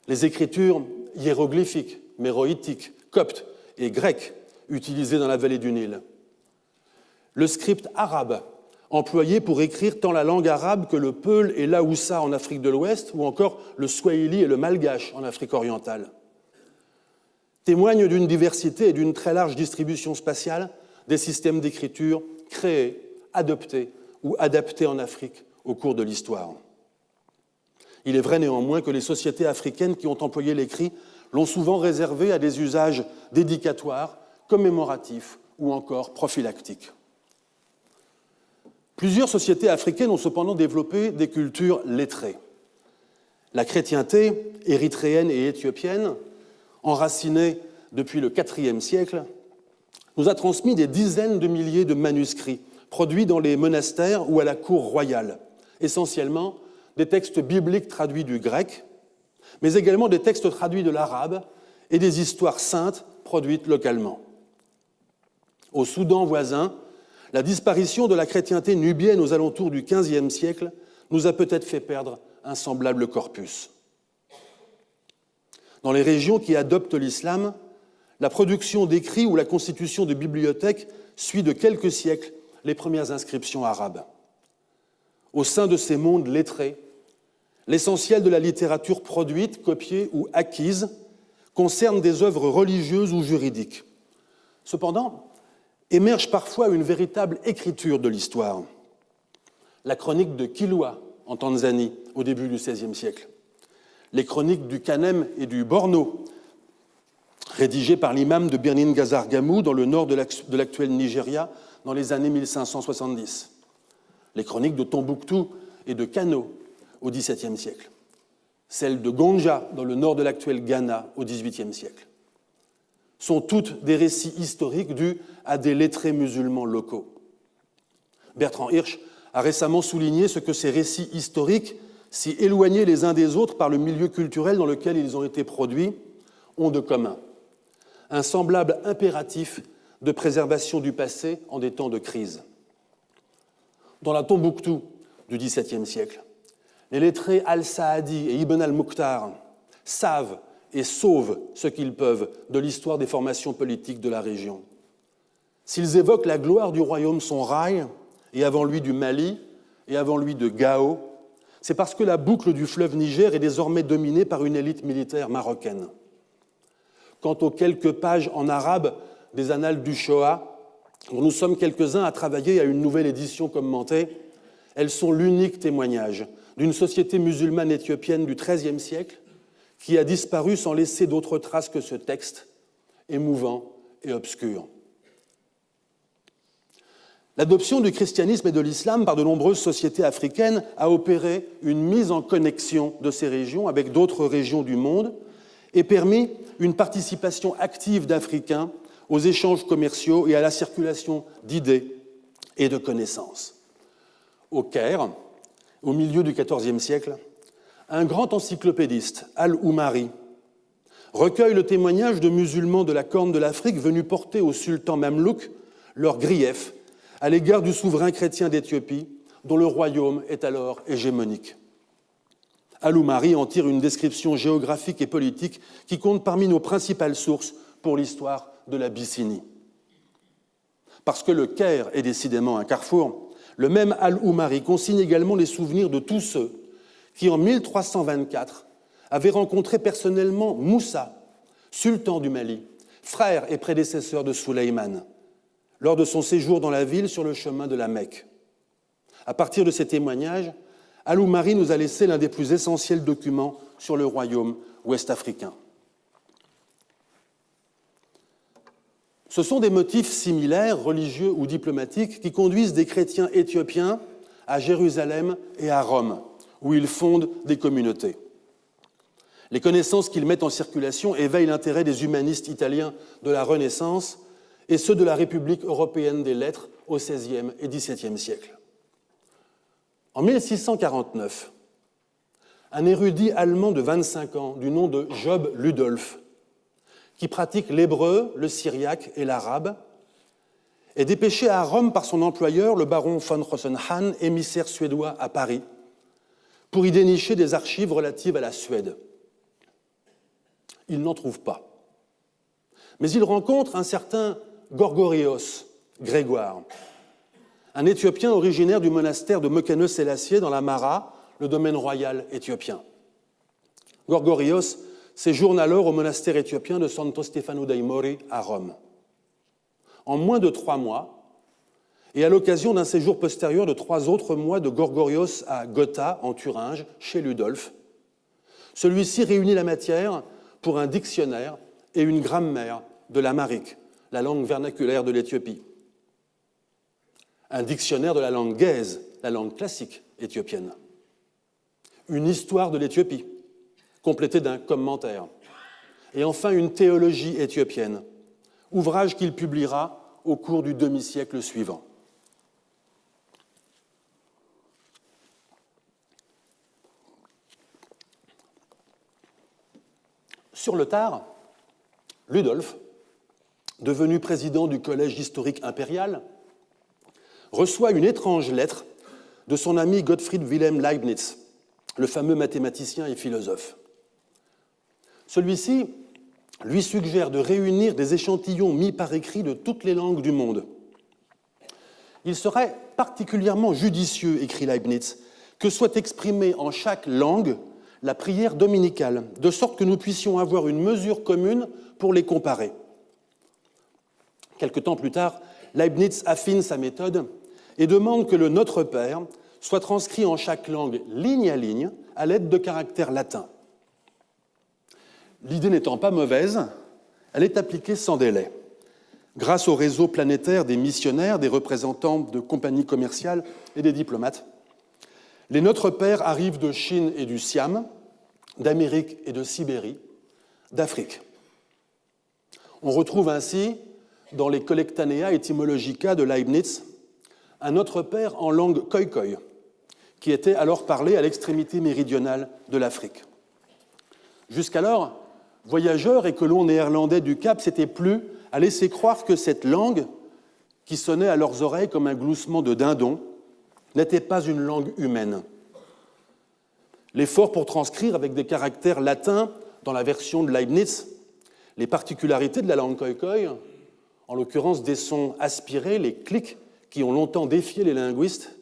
les écritures hiéroglyphiques, méroïtiques, coptes et grecques utilisées dans la vallée du Nil, le script arabe, employé pour écrire tant la langue arabe que le peul et l'Aoussa en Afrique de l'Ouest, ou encore le swahili et le malgache en Afrique orientale, témoignent d'une diversité et d'une très large distribution spatiale des systèmes d'écriture créés, adoptés ou adaptés en Afrique au cours de l'histoire. Il est vrai néanmoins que les sociétés africaines qui ont employé l'écrit l'ont souvent réservé à des usages dédicatoires, commémoratifs ou encore prophylactiques. Plusieurs sociétés africaines ont cependant développé des cultures lettrées. La chrétienté érythréenne et éthiopienne, enracinée depuis le IVe siècle, nous a transmis des dizaines de milliers de manuscrits produits dans les monastères ou à la cour royale, essentiellement des textes bibliques traduits du grec, mais également des textes traduits de l'arabe et des histoires saintes produites localement. Au Soudan voisin, la disparition de la chrétienté nubienne aux alentours du XVe siècle nous a peut-être fait perdre un semblable corpus. Dans les régions qui adoptent l'islam, la production d'écrits ou la constitution de bibliothèques suit de quelques siècles les premières inscriptions arabes. Au sein de ces mondes lettrés, l'essentiel de la littérature produite, copiée ou acquise concerne des œuvres religieuses ou juridiques. Cependant, émerge parfois une véritable écriture de l'histoire. La chronique de Kilwa en Tanzanie au début du XVIe siècle, les chroniques du Kanem et du Borno, rédigées par l'imam de Birnin Ghazar Gamou dans le nord de l'actuel Nigeria dans les années 1570, les chroniques de Tombouctou et de Kano au XVIIe siècle, celles de Gonja dans le nord de l'actuel Ghana au XVIIIe siècle, sont toutes des récits historiques dus à des lettrés musulmans locaux. Bertrand Hirsch a récemment souligné ce que ces récits historiques, si éloignés les uns des autres par le milieu culturel dans lequel ils ont été produits, ont de commun. Un semblable impératif de préservation du passé en des temps de crise. Dans la Tombouctou du XVIIe siècle, les lettrés Al-Saadi et Ibn al-Mukhtar savent et sauvent ce qu'ils peuvent de l'histoire des formations politiques de la région. S'ils évoquent la gloire du royaume Songhai, et avant lui du Mali, et avant lui de Gao, c'est parce que la boucle du fleuve Niger est désormais dominée par une élite militaire marocaine. Quant aux quelques pages en arabe des annales du Shoah, dont nous sommes quelques-uns à travailler à une nouvelle édition commentée, elles sont l'unique témoignage d'une société musulmane éthiopienne du XIIIe siècle qui a disparu sans laisser d'autres traces que ce texte, émouvant et obscur. L'adoption du christianisme et de l'islam par de nombreuses sociétés africaines a opéré une mise en connexion de ces régions avec d'autres régions du monde et permis une participation active d'Africains aux échanges commerciaux et à la circulation d'idées et de connaissances. Au Caire, au milieu du XIVe siècle, un grand encyclopédiste, Al-Oumari, recueille le témoignage de musulmans de la Corne de l'Afrique venus porter au sultan mamelouk leurs griefs à l'égard du souverain chrétien d'Éthiopie, dont le royaume est alors hégémonique. Al-Oumari en tire une description géographique et politique qui compte parmi nos principales sources pour l'histoire de l'Abyssinie. Parce que le Caire est décidément un carrefour, le même Al-Oumari consigne également les souvenirs de tous ceux qui, en 1324, avaient rencontré personnellement Moussa, sultan du Mali, frère et prédécesseur de Souleyman, lors de son séjour dans la ville sur le chemin de la Mecque. À partir de ces témoignages, Al-Oumari nous a laissé l'un des plus essentiels documents sur le royaume ouest-africain. Ce sont des motifs similaires, religieux ou diplomatiques, qui conduisent des chrétiens éthiopiens à Jérusalem et à Rome, où ils fondent des communautés. Les connaissances qu'ils mettent en circulation éveillent l'intérêt des humanistes italiens de la Renaissance et ceux de la République européenne des lettres au XVIe et XVIIe siècle. En 1649, un érudit allemand de 25 ans, du nom de Job Ludolf, qui pratique l'hébreu, le syriaque et l'arabe, est dépêché à Rome par son employeur, le baron von Rosenhan, émissaire suédois à Paris, pour y dénicher des archives relatives à la Suède. Il n'en trouve pas. Mais il rencontre un certain Gorgorios, Grégoire, un Éthiopien originaire du monastère de Mokene-Sélassié dans la Mara, le domaine royal éthiopien. Gorgorios séjourne alors au monastère éthiopien de Santo Stefano dei Mori à Rome. En moins de 3 mois, et à l'occasion d'un séjour postérieur de 3 autres mois de Gorgorios à Gotha, en Thuringe, chez Ludolf, celui-ci réunit la matière pour un dictionnaire et une grammaire de l'amharique, la langue vernaculaire de l'Éthiopie. un dictionnaire de la langue gaise, la langue classique éthiopienne, une histoire de l'Éthiopie, complétée d'un commentaire, et enfin une théologie éthiopienne, ouvrage qu'il publiera au cours du demi-siècle suivant. Sur le tard, Ludolf, devenu président du Collège historique impérial, reçoit une étrange lettre de son ami Gottfried Wilhelm Leibniz, le fameux mathématicien et philosophe. Celui-ci lui suggère de réunir des échantillons mis par écrit de toutes les langues du monde. Il serait particulièrement judicieux, écrit Leibniz, que soit exprimée en chaque langue la prière dominicale, de sorte que nous puissions avoir une mesure commune pour les comparer. Quelque temps plus tard, Leibniz affine sa méthode et demande que le Notre Père soit transcrit en chaque langue, ligne à ligne, à l'aide de caractères latins. L'idée n'étant pas mauvaise, elle est appliquée sans délai. Grâce au réseau planétaire des missionnaires, des représentants de compagnies commerciales et des diplomates, les Notre Père arrivent de Chine et du Siam, d'Amérique et de Sibérie, d'Afrique. On retrouve ainsi, dans les Collectanea Etymologica de Leibniz, un Notre Père en langue khoï-khoï, qui était alors parlé à l'extrémité méridionale de l'Afrique. Jusqu'alors, voyageurs et colons néerlandais du Cap s'étaient plu à laisser croire que cette langue, qui sonnait à leurs oreilles comme un gloussement de dindon, n'était pas une langue humaine. L'effort pour transcrire avec des caractères latins, dans la version de Leibniz, les particularités de la langue khoï-khoï, en l'occurrence des sons aspirés, les clics qui ont longtemps défié les linguistes,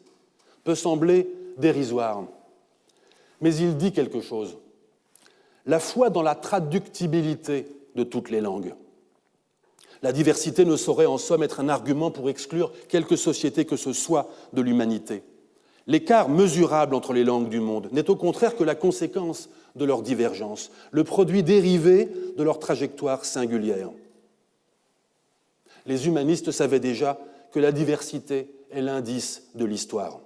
peut sembler dérisoire. Mais il dit quelque chose. La foi dans la traductibilité de toutes les langues. La diversité ne saurait en somme être un argument pour exclure quelque société que ce soit de l'humanité. L'écart mesurable entre les langues du monde n'est au contraire que la conséquence de leur divergence, le produit dérivé de leur trajectoire singulière. Les humanistes savaient déjà que la diversité est l'indice de l'histoire.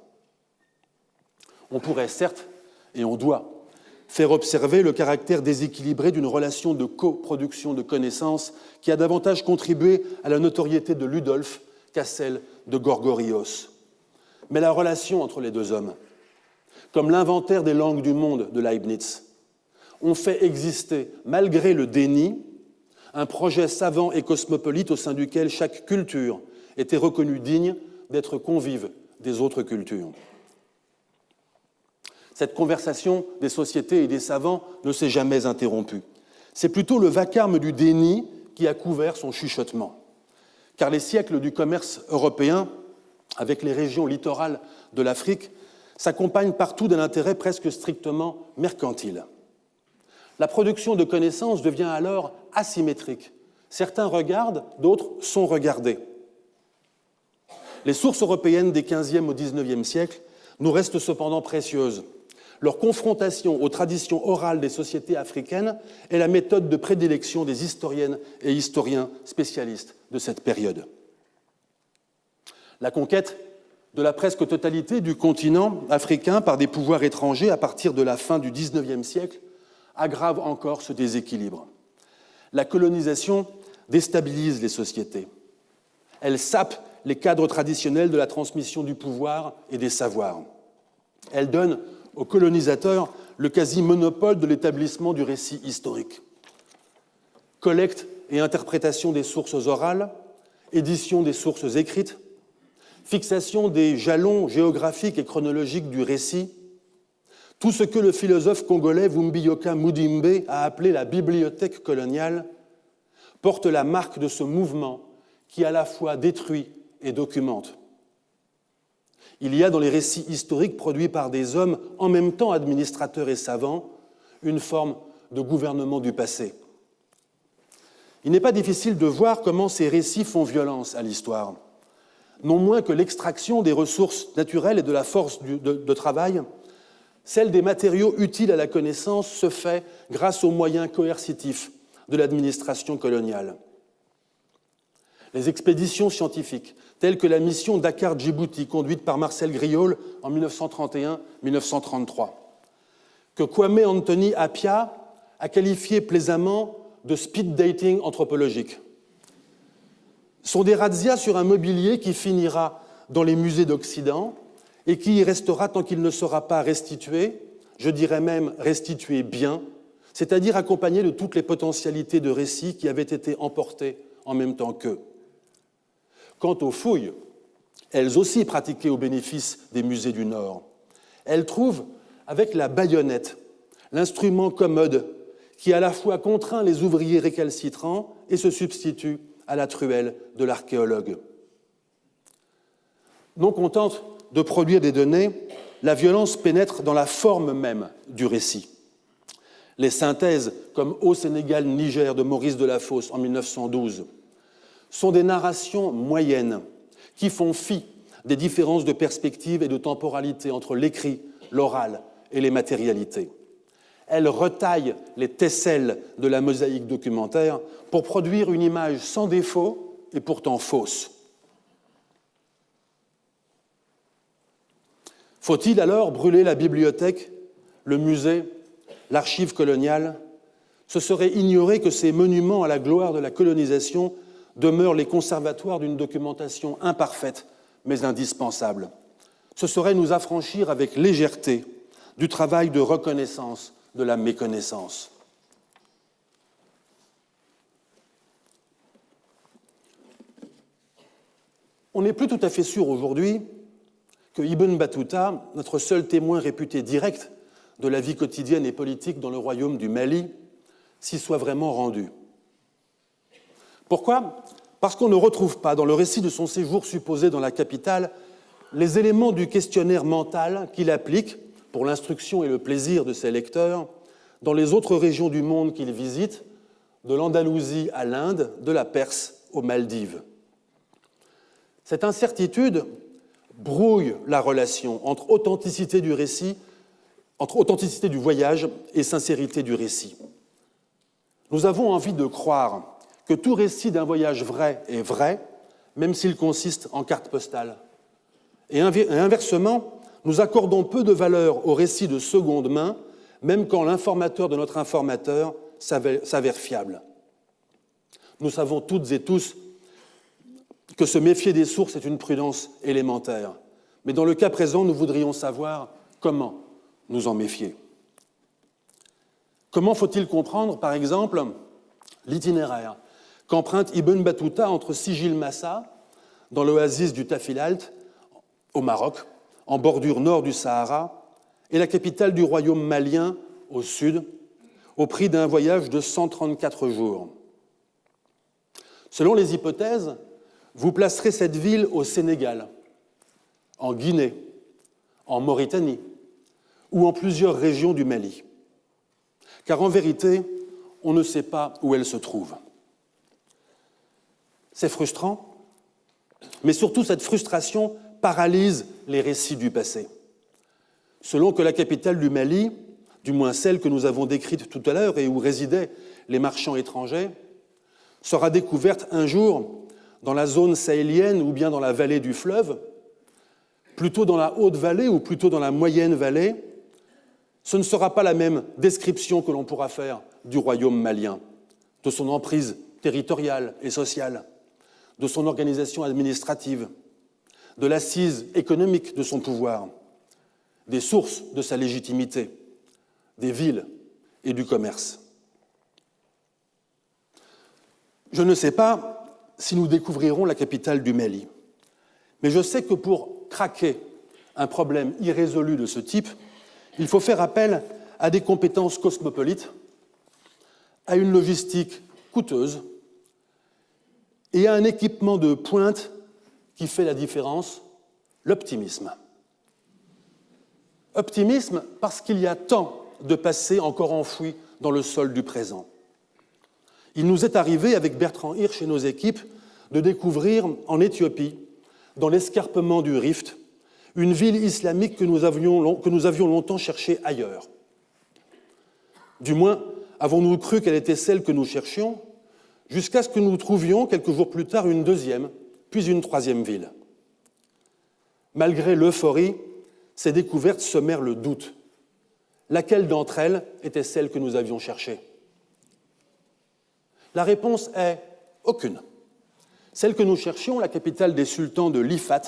On pourrait certes, et on doit, faire observer le caractère déséquilibré d'une relation de coproduction de connaissances qui a davantage contribué à la notoriété de Ludolf qu'à celle de Gorgorios. Mais la relation entre les deux hommes, comme l'inventaire des langues du monde de Leibniz, ont fait exister, malgré le déni, un projet savant et cosmopolite au sein duquel chaque culture était reconnue digne d'être convive des autres cultures. Cette conversation des sociétés et des savants ne s'est jamais interrompue. C'est plutôt le vacarme du déni qui a couvert son chuchotement. Car les siècles du commerce européen, avec les régions littorales de l'Afrique, s'accompagnent partout d'un intérêt presque strictement mercantile. La production de connaissances devient alors asymétrique. Certains regardent, d'autres sont regardés. Les sources européennes des XVe au XIXe siècle nous restent cependant précieuses. Leur confrontation aux traditions orales des sociétés africaines est la méthode de prédilection des historiennes et historiens spécialistes de cette période. La conquête de la presque totalité du continent africain par des pouvoirs étrangers à partir de la fin du XIXe siècle aggrave encore ce déséquilibre. La colonisation déstabilise les sociétés. Elle sape les cadres traditionnels de la transmission du pouvoir et des savoirs. Elle donne aux colonisateurs le quasi-monopole de l'établissement du récit historique. Collecte et interprétation des sources orales, édition des sources écrites, fixation des jalons géographiques et chronologiques du récit, tout ce que le philosophe congolais Vumbiyoka Mudimbe a appelé la bibliothèque coloniale, porte la marque de ce mouvement qui à la fois détruit et documente. Il y a dans les récits historiques produits par des hommes en même temps administrateurs et savants une forme de gouvernement du passé. Il n'est pas difficile de voir comment ces récits font violence à l'histoire. Non moins que l'extraction des ressources naturelles et de la force de travail, celle des matériaux utiles à la connaissance se fait grâce aux moyens coercitifs de l'administration coloniale. Les expéditions scientifiques, telles que la mission Dakar-Djibouti, conduite par Marcel Griaule en 1931-1933, que Kwame Anthony Appiah a qualifié plaisamment de speed dating anthropologique, sont des razzias sur un mobilier qui finira dans les musées d'Occident et qui y restera tant qu'il ne sera pas restitué, je dirais même restitué bien, c'est-à-dire accompagné de toutes les potentialités de récits qui avaient été emportés en même temps qu'eux. Quant aux fouilles, elles aussi pratiquées au bénéfice des musées du Nord, elles trouvent, avec la baïonnette, l'instrument commode qui à la fois contraint les ouvriers récalcitrants et se substitue à la truelle de l'archéologue. Non contente de produire des données, la violence pénètre dans la forme même du récit. Les synthèses, comme Au Sénégal, Niger de Maurice Delafosse en 1912, sont des narrations moyennes qui font fi des différences de perspective et de temporalité entre l'écrit, l'oral et les matérialités. Elles retaillent les tesselles de la mosaïque documentaire pour produire une image sans défaut et pourtant fausse. Faut-il alors brûler la bibliothèque, le musée, l'archive coloniale? Ce serait ignorer que ces monuments à la gloire de la colonisation demeurent les conservatoires d'une documentation imparfaite mais indispensable. Ce serait nous affranchir avec légèreté du travail de reconnaissance de la méconnaissance. On n'est plus tout à fait sûr aujourd'hui que Ibn Battuta, notre seul témoin réputé direct de la vie quotidienne et politique dans le royaume du Mali, s'y soit vraiment rendu. Pourquoi ? Parce qu'on ne retrouve pas dans le récit de son séjour supposé dans la capitale les éléments du questionnaire mental qu'il applique, pour l'instruction et le plaisir de ses lecteurs, dans les autres régions du monde qu'il visite, de l'Andalousie à l'Inde, de la Perse aux Maldives. Cette incertitude brouille la relation entre authenticité du récit, entre authenticité du voyage et sincérité du récit. Nous avons envie de croire que tout récit d'un voyage vrai est vrai, même s'il consiste en carte postale. Et inversement, nous accordons peu de valeur aux récits de seconde main, même quand l'informateur de notre informateur s'avère fiable. Nous savons toutes et tous que se méfier des sources est une prudence élémentaire. Mais dans le cas présent, nous voudrions savoir comment nous en méfier. Comment faut-il comprendre, par exemple, l'itinéraire qu'emprunte Ibn Battuta entre Sijil Massa, dans l'oasis du Tafilalt, au Maroc, en bordure nord du Sahara, et la capitale du royaume malien, au sud, au prix d'un voyage de 134 jours. Selon les hypothèses, vous placerez cette ville au Sénégal, en Guinée, en Mauritanie ou en plusieurs régions du Mali. Car en vérité, on ne sait pas où elle se trouve. C'est frustrant, mais surtout cette frustration paralyse les récits du passé. Selon que la capitale du Mali, du moins celle que nous avons décrite tout à l'heure et où résidaient les marchands étrangers, sera découverte un jour dans la zone sahélienne ou bien dans la vallée du fleuve, plutôt dans la haute vallée ou plutôt dans la moyenne vallée, ce ne sera pas la même description que l'on pourra faire du royaume malien, de son emprise territoriale et sociale, de son organisation administrative, de l'assise économique de son pouvoir, des sources de sa légitimité, des villes et du commerce. Je ne sais pas si nous découvrirons la capitale du Mali, mais je sais que pour craquer un problème irrésolu de ce type, il faut faire appel à des compétences cosmopolites, à une logistique coûteuse et à un équipement de pointe qui fait la différence, l'optimisme. Optimisme parce qu'il y a tant de passé encore enfoui dans le sol du présent. Il nous est arrivé, avec Bertrand Hirsch et nos équipes, de découvrir en Éthiopie, dans l'escarpement du Rift, une ville islamique que nous avions longtemps cherchée ailleurs. Du moins, avons-nous cru qu'elle était celle que nous cherchions, jusqu'à ce que nous trouvions quelques jours plus tard une deuxième, puis une troisième ville. Malgré l'euphorie, ces découvertes semèrent le doute. Laquelle d'entre elles était celle que nous avions cherchée? La réponse est aucune. Celle que nous cherchions, la capitale des sultans de l'Ifat,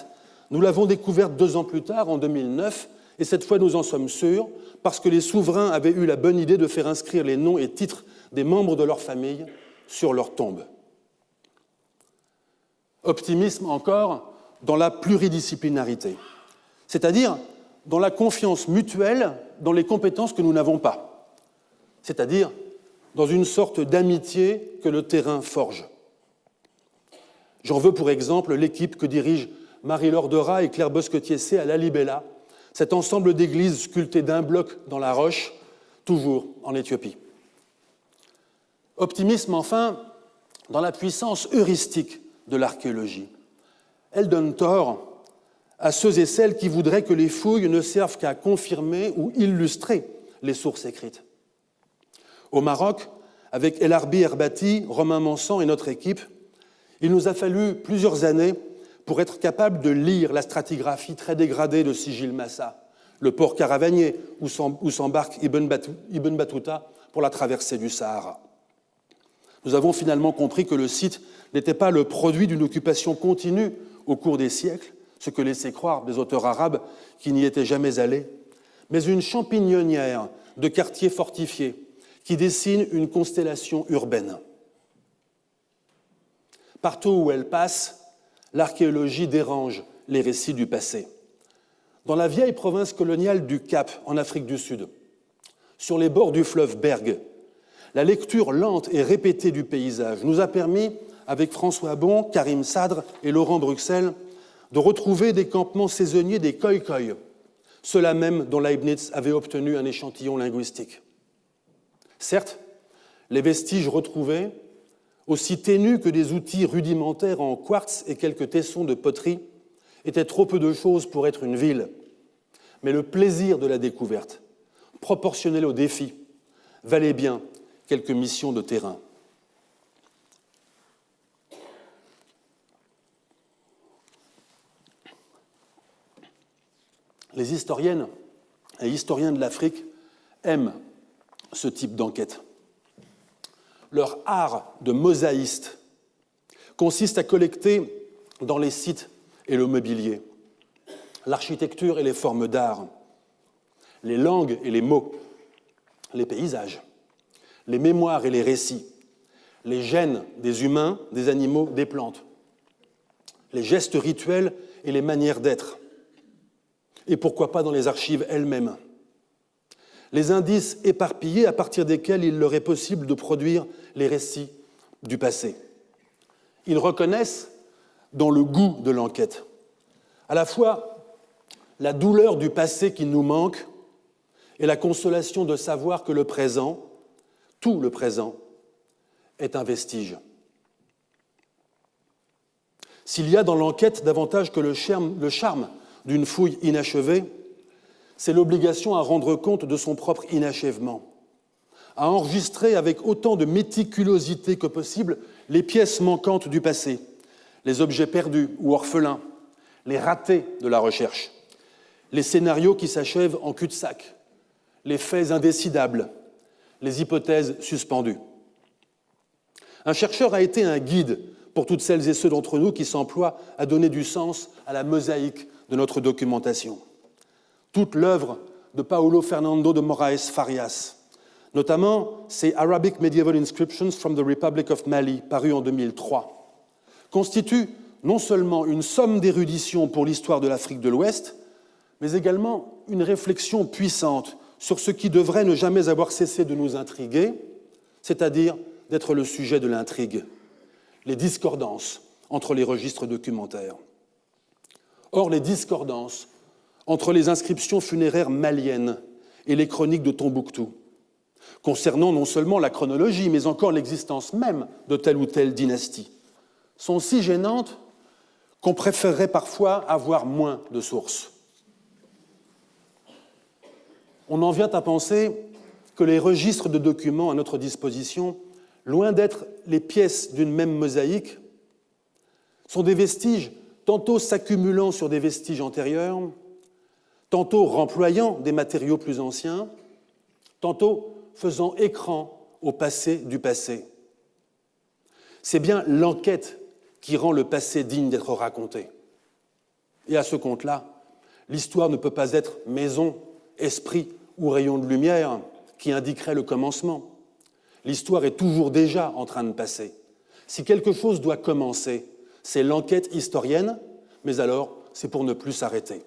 nous l'avons découverte 2 ans plus tard, en 2009, et cette fois nous en sommes sûrs, parce que les souverains avaient eu la bonne idée de faire inscrire les noms et titres des membres de leur famille sur leur tombe. Optimisme encore dans la pluridisciplinarité, c'est-à-dire dans la confiance mutuelle dans les compétences que nous n'avons pas, c'est-à-dire dans une sorte d'amitié que le terrain forge. J'en veux pour exemple l'équipe que dirigent Marie-Laure Dera et Claire Bosquetier-C à Lalibela, cet ensemble d'églises sculptées d'un bloc dans la roche, toujours en Éthiopie. Optimisme enfin dans la puissance heuristique de l'archéologie. Elle donne tort à ceux et celles qui voudraient que les fouilles ne servent qu'à confirmer ou illustrer les sources écrites. Au Maroc, avec El Arbi Herbati, Romain Mansan et notre équipe, il nous a fallu plusieurs années pour être capables de lire la stratigraphie très dégradée de Sigil Massa, le port caravanier où s'embarque Ibn Battuta pour la traversée du Sahara. Nous avons finalement compris que le site n'était pas le produit d'une occupation continue au cours des siècles, ce que laissaient croire des auteurs arabes qui n'y étaient jamais allés, mais une champignonnière de quartiers fortifiés qui dessine une constellation urbaine. Partout où elle passe, l'archéologie dérange les récits du passé. Dans la vieille province coloniale du Cap, en Afrique du Sud, sur les bords du fleuve Berg, la lecture lente et répétée du paysage nous a permis, avec François Bon, Karim Sadr et Laurent Bruxelles, de retrouver des campements saisonniers des Khoï-Khoï, ceux-là même dont Leibniz avait obtenu un échantillon linguistique. Certes, les vestiges retrouvés, aussi ténus que des outils rudimentaires en quartz et quelques tessons de poterie, étaient trop peu de choses pour être une ville. Mais le plaisir de la découverte, proportionnel au défi, valait bien quelques missions de terrain. Les historiennes et historiens de l'Afrique aiment ce type d'enquête. Leur art de mosaïste consiste à collecter dans les sites et le mobilier, l'architecture et les formes d'art, les langues et les mots, les paysages, les mémoires et les récits, les gènes des humains, des animaux, des plantes, les gestes rituels et les manières d'être, et pourquoi pas dans les archives elles-mêmes. Les indices éparpillés à partir desquels il leur est possible de produire les récits du passé. Ils reconnaissent dans le goût de l'enquête à la fois la douleur du passé qui nous manque et la consolation de savoir que le présent, tout le présent, est un vestige. S'il y a dans l'enquête davantage que le charme d'une fouille inachevée, c'est l'obligation à rendre compte de son propre inachèvement, à enregistrer avec autant de méticulosité que possible les pièces manquantes du passé, les objets perdus ou orphelins, les ratés de la recherche, les scénarios qui s'achèvent en cul-de-sac, les faits indécidables, les hypothèses suspendues. Un chercheur a été un guide pour toutes celles et ceux d'entre nous qui s'emploient à donner du sens à la mosaïque de notre documentation. Toute l'œuvre de Paulo Fernando de Moraes Farias, notamment ses Arabic Medieval Inscriptions from the Republic of Mali, paru en 2003, constitue non seulement une somme d'érudition pour l'histoire de l'Afrique de l'Ouest, mais également une réflexion puissante sur ce qui devrait ne jamais avoir cessé de nous intriguer, c'est-à-dire d'être le sujet de l'intrigue, les discordances entre les registres documentaires. Or, les discordances entre les inscriptions funéraires maliennes et les chroniques de Tombouctou, concernant non seulement la chronologie, mais encore l'existence même de telle ou telle dynastie, sont si gênantes qu'on préférerait parfois avoir moins de sources. On en vient à penser que les registres de documents à notre disposition loin d'être les pièces d'une même mosaïque, sont des vestiges tantôt s'accumulant sur des vestiges antérieurs, tantôt remployant des matériaux plus anciens, tantôt faisant écran au passé du passé. C'est bien l'enquête qui rend le passé digne d'être raconté. Et à ce compte-là, l'histoire ne peut pas être maison, esprit ou rayon de lumière qui indiquerait le commencement. L'histoire est toujours déjà en train de passer. Si quelque chose doit commencer, c'est l'enquête historienne, mais alors c'est pour ne plus s'arrêter.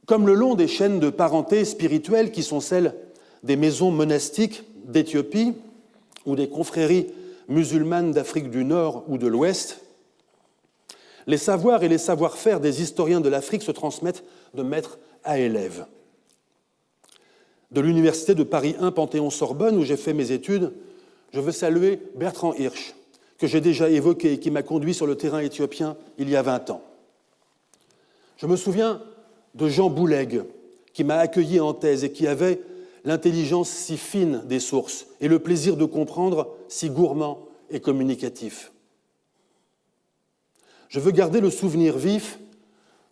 Comme le long des chaînes de parenté spirituelle qui sont celles des maisons monastiques d'Éthiopie ou des confréries musulmanes d'Afrique du Nord ou de l'Ouest, les savoirs et les savoir-faire des historiens de l'Afrique se transmettent de maître à élève. De l'université de Paris 1 Panthéon-Sorbonne, où j'ai fait mes études, je veux saluer Bertrand Hirsch, que j'ai déjà évoqué et qui m'a conduit sur le terrain éthiopien il y a 20 ans. Je me souviens de Jean Bouleg, qui m'a accueilli en thèse et qui avait l'intelligence si fine des sources et le plaisir de comprendre si gourmand et communicatif. Je veux garder le souvenir vif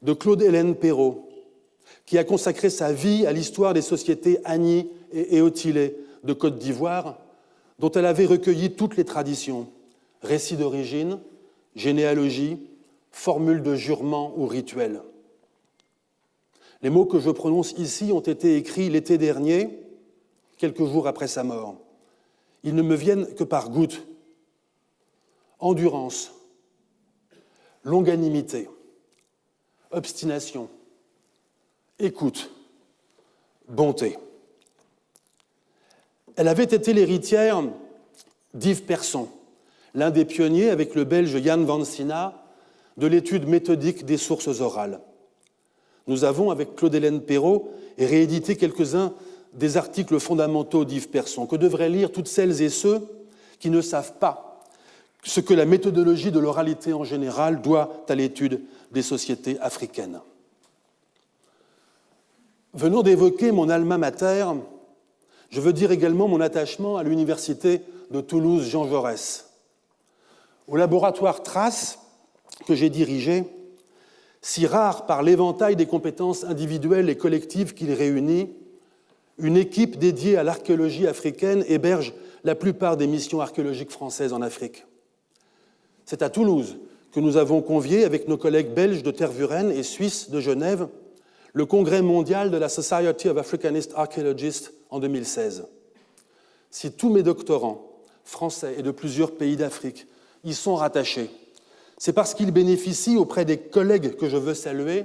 de Claude-Hélène Perrault, qui a consacré sa vie à l'histoire des sociétés Agni et Éotilé de Côte d'Ivoire, dont elle avait recueilli toutes les traditions, récits d'origine, généalogie, formules de jurement ou rituels. Les mots que je prononce ici ont été écrits l'été dernier, quelques jours après sa mort. Ils ne me viennent que par gouttes. Endurance, longanimité, obstination, écoute, bonté. Elle avait été l'héritière d'Yves Persson, l'un des pionniers, avec le Belge Jan van Sina, de l'étude méthodique des sources orales. Nous avons, avec Claude-Hélène Perrault, réédité quelques-uns des articles fondamentaux d'Yves Persson, que devraient lire toutes celles et ceux qui ne savent pas ce que la méthodologie de l'oralité en général doit à l'étude des sociétés africaines. Venant d'évoquer mon alma mater, je veux dire également mon attachement à l'université de Toulouse Jean Jaurès. Au laboratoire Trace, que j'ai dirigé, si rare par l'éventail des compétences individuelles et collectives qu'il réunit, une équipe dédiée à l'archéologie africaine héberge la plupart des missions archéologiques françaises en Afrique. C'est à Toulouse que nous avons convié, avec nos collègues belges de Tervuren et suisses de Genève, le congrès mondial de la Society of Africanist Archaeologists en 2016. Si tous mes doctorants, français et de plusieurs pays d'Afrique, y sont rattachés, c'est parce qu'ils bénéficient auprès des collègues que je veux saluer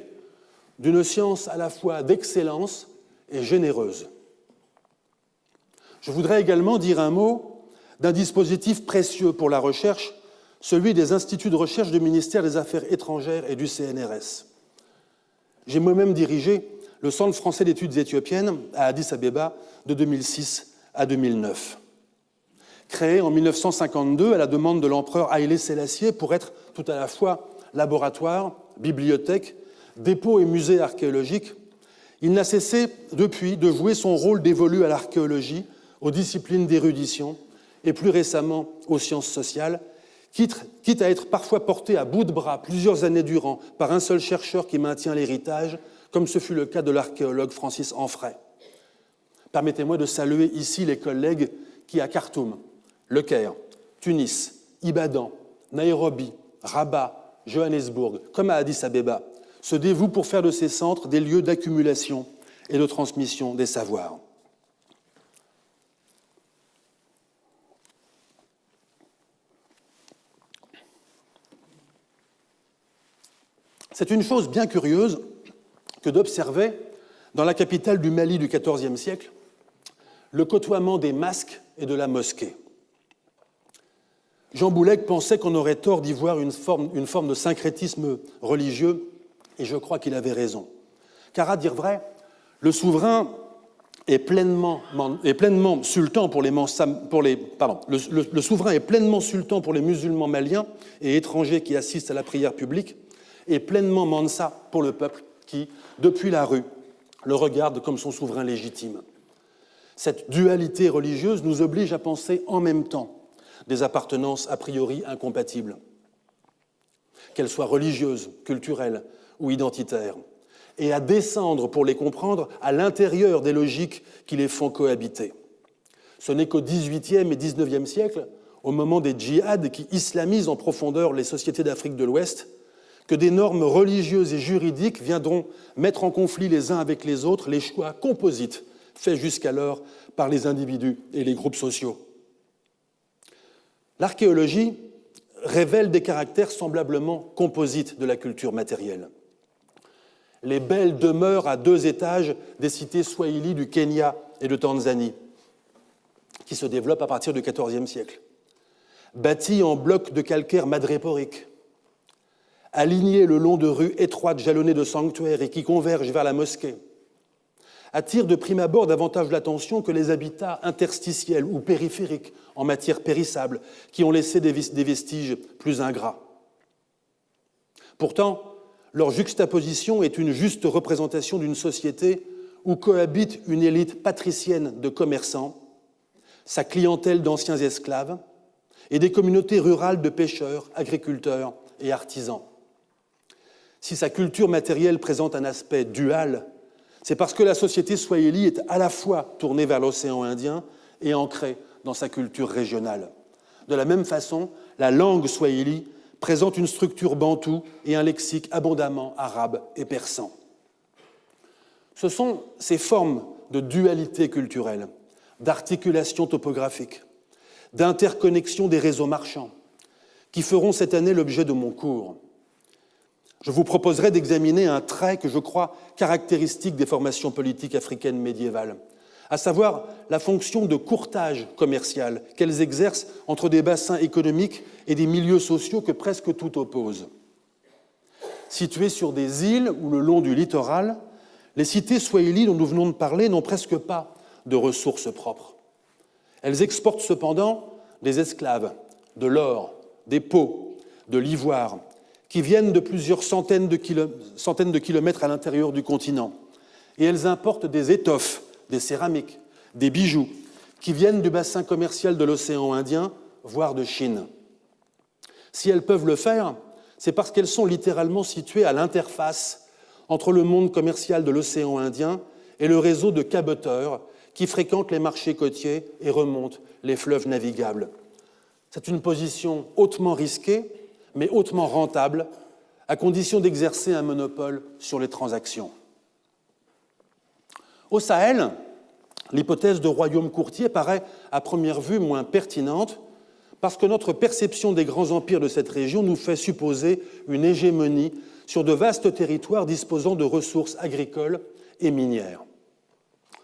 d'une science à la fois d'excellence et généreuse. Je voudrais également dire un mot d'un dispositif précieux pour la recherche, celui des instituts de recherche du ministère des Affaires étrangères et du CNRS. J'ai moi-même dirigé le Centre français d'études éthiopiennes à Addis-Abeba de 2006 à 2009. Créé en 1952 à la demande de l'empereur Haïlé Sélassié pour être tout à la fois laboratoire, bibliothèque, dépôt et musée archéologique, il n'a cessé depuis de jouer son rôle dévolu à l'archéologie, aux disciplines d'érudition et plus récemment aux sciences sociales, quitte à être parfois porté à bout de bras plusieurs années durant par un seul chercheur qui maintient l'héritage, comme ce fut le cas de l'archéologue Francis Anfray. Permettez-moi de saluer ici les collègues qui, à Khartoum, Le Caire, Tunis, Ibadan, Nairobi, Rabat, Johannesburg, comme à Addis-Abeba, se dévouent pour faire de ces centres des lieux d'accumulation et de transmission des savoirs. C'est une chose bien curieuse que d'observer, dans la capitale du Mali du XIVe siècle, le côtoiement des masques et de la mosquée. Jean Bouleg pensait qu'on aurait tort d'y voir une forme de syncrétisme religieux, et je crois qu'il avait raison. Car à dire vrai, le souverain est pleinement sultan pour les musulmans maliens et étrangers qui assistent à la prière publique, et pleinement mansa pour le peuple qui, depuis la rue, le regarde comme son souverain légitime. Cette dualité religieuse nous oblige à penser en même temps des appartenances a priori incompatibles, qu'elles soient religieuses, culturelles ou identitaires, et à descendre pour les comprendre à l'intérieur des logiques qui les font cohabiter. Ce n'est qu'au XVIIIe et XIXe siècle, au moment des djihads qui islamisent en profondeur les sociétés d'Afrique de l'Ouest, que des normes religieuses et juridiques viendront mettre en conflit les uns avec les autres les choix composites faits jusqu'alors par les individus et les groupes sociaux. L'archéologie révèle des caractères semblablement composites de la culture matérielle. Les belles demeures à 2 étages des cités swahili du Kenya et de Tanzanie, qui se développent à partir du XIVe siècle, bâties en blocs de calcaire madréporique, alignés le long de rues étroites jalonnées de sanctuaires et qui convergent vers la mosquée, attirent de prime abord davantage l'attention que les habitats interstitiels ou périphériques en matière périssable qui ont laissé des vestiges plus ingrats. Pourtant, leur juxtaposition est une juste représentation d'une société où cohabite une élite patricienne de commerçants, sa clientèle d'anciens esclaves et des communautés rurales de pêcheurs, agriculteurs et artisans. Si sa culture matérielle présente un aspect dual, c'est parce que la société swahili est à la fois tournée vers l'océan Indien et ancrée dans sa culture régionale. De la même façon, la langue swahili présente une structure bantoue et un lexique abondamment arabe et persan. Ce sont ces formes de dualité culturelle, d'articulation topographique, d'interconnexion des réseaux marchands qui feront cette année l'objet de mon cours. Je vous proposerai d'examiner un trait que je crois caractéristique des formations politiques africaines médiévales, à savoir la fonction de courtage commercial qu'elles exercent entre des bassins économiques et des milieux sociaux que presque tout oppose. Situées sur des îles ou le long du littoral, les cités swahili dont nous venons de parler n'ont presque pas de ressources propres. Elles exportent cependant des esclaves, de l'or, des peaux, de l'ivoire, qui viennent de plusieurs centaines de kilomètres à l'intérieur du continent. Et elles importent des étoffes, des céramiques, des bijoux, qui viennent du bassin commercial de l'océan Indien, voire de Chine. Si elles peuvent le faire, c'est parce qu'elles sont littéralement situées à l'interface entre le monde commercial de l'océan Indien et le réseau de caboteurs qui fréquentent les marchés côtiers et remontent les fleuves navigables. C'est une position hautement risquée, mais hautement rentable, à condition d'exercer un monopole sur les transactions. Au Sahel, l'hypothèse de royaume courtier paraît à première vue moins pertinente parce que notre perception des grands empires de cette région nous fait supposer une hégémonie sur de vastes territoires disposant de ressources agricoles et minières.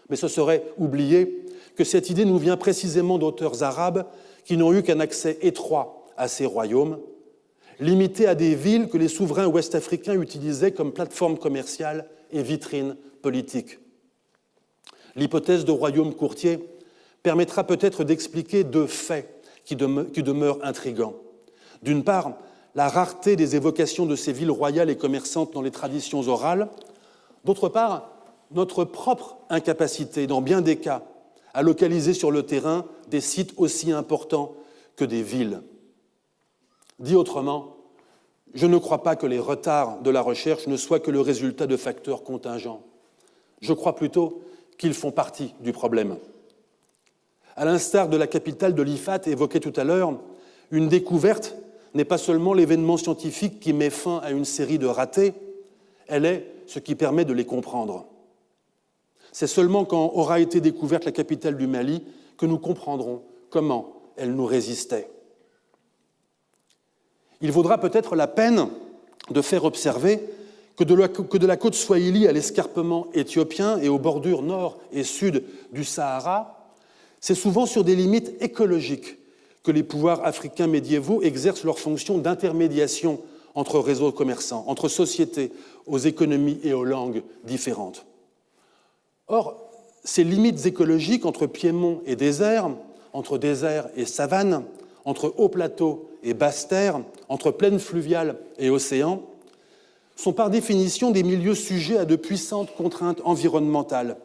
Mais ce serait oublier que cette idée nous vient précisément d'auteurs arabes qui n'ont eu qu'un accès étroit à ces royaumes, limités à des villes que les souverains ouest-africains utilisaient comme plateforme commerciale et vitrine politique. L'hypothèse de royaume courtier permettra peut-être d'expliquer 2 faits qui demeurent intrigants. D'une part, la rareté des évocations de ces villes royales et commerçantes dans les traditions orales. D'autre part, notre propre incapacité, dans bien des cas, à localiser sur le terrain des sites aussi importants que des villes. Dit autrement, je ne crois pas que les retards de la recherche ne soient que le résultat de facteurs contingents. Je crois plutôt qu'ils font partie du problème. À l'instar de la capitale de l'IFAT évoquée tout à l'heure, une découverte n'est pas seulement l'événement scientifique qui met fin à une série de ratés, elle est ce qui permet de les comprendre. C'est seulement quand aura été découverte la capitale du Mali que nous comprendrons comment elle nous résistait. Il vaudra peut-être la peine de faire observer que de la côte swahili à l'escarpement éthiopien et aux bordures nord et sud du Sahara, c'est souvent sur des limites écologiques que les pouvoirs africains médiévaux exercent leur fonction d'intermédiation entre réseaux commerçants, entre sociétés aux économies et aux langues différentes. Or, ces limites écologiques entre piémont et désert, entre désert et savane, entre hauts plateaux et basses terres, entre plaines fluviales et océans, sont par définition des milieux sujets à de puissantes contraintes environnementales,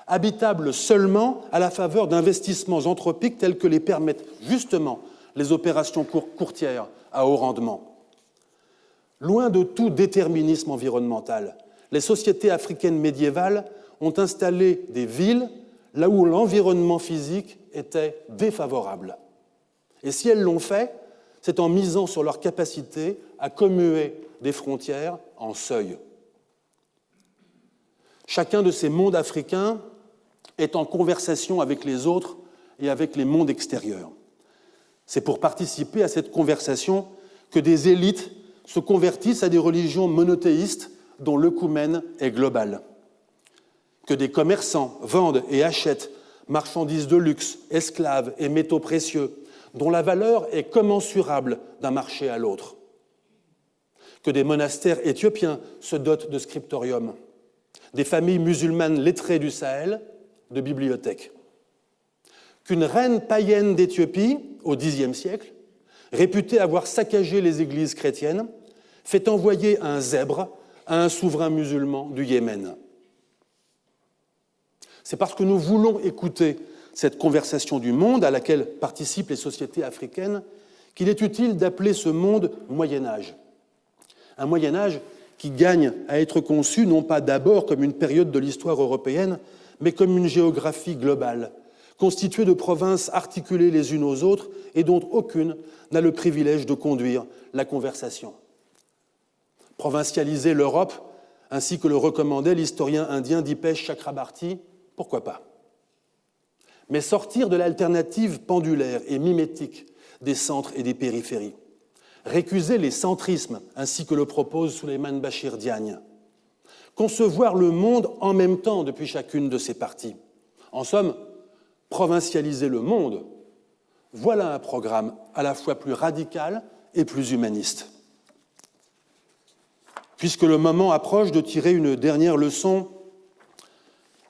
habitable seulement à la faveur d'investissements anthropiques tels que les permettent justement les opérations courtières à haut rendement. Loin de tout déterminisme environnemental, les sociétés africaines médiévales ont installé des villes là où l'environnement physique était défavorable. Et si elles l'ont fait, c'est en misant sur leur capacité à commuer des frontières en seuil. Chacun de ces mondes africains est en conversation avec les autres et avec les mondes extérieurs. C'est pour participer à cette conversation que des élites se convertissent à des religions monothéistes dont l'œcumène est global. Que des commerçants vendent et achètent marchandises de luxe, esclaves et métaux précieux, dont la valeur est commensurable d'un marché à l'autre. Que des monastères éthiopiens se dotent de scriptoriums, des familles musulmanes lettrées du Sahel de bibliothèques. Qu'une reine païenne d'Éthiopie, au Xe siècle, réputée avoir saccagé les églises chrétiennes, fait envoyer un zèbre à un souverain musulman du Yémen. C'est parce que nous voulons écouter cette conversation du monde à laquelle participent les sociétés africaines qu'il est utile d'appeler ce monde Moyen-Âge. Un Moyen-Âge qui gagne à être conçu non pas d'abord comme une période de l'histoire européenne, mais comme une géographie globale, constituée de provinces articulées les unes aux autres et dont aucune n'a le privilège de conduire la conversation. Provincialiser l'Europe, ainsi que le recommandait l'historien indien Dipesh Chakrabarty, pourquoi pas ? Mais sortir de l'alternative pendulaire et mimétique des centres et des périphéries, récuser les centrismes, ainsi que le propose Souleymane Bachir Diagne, concevoir le monde en même temps depuis chacune de ses parties. En somme, provincialiser le monde, voilà un programme à la fois plus radical et plus humaniste. Puisque le moment approche de tirer une dernière leçon,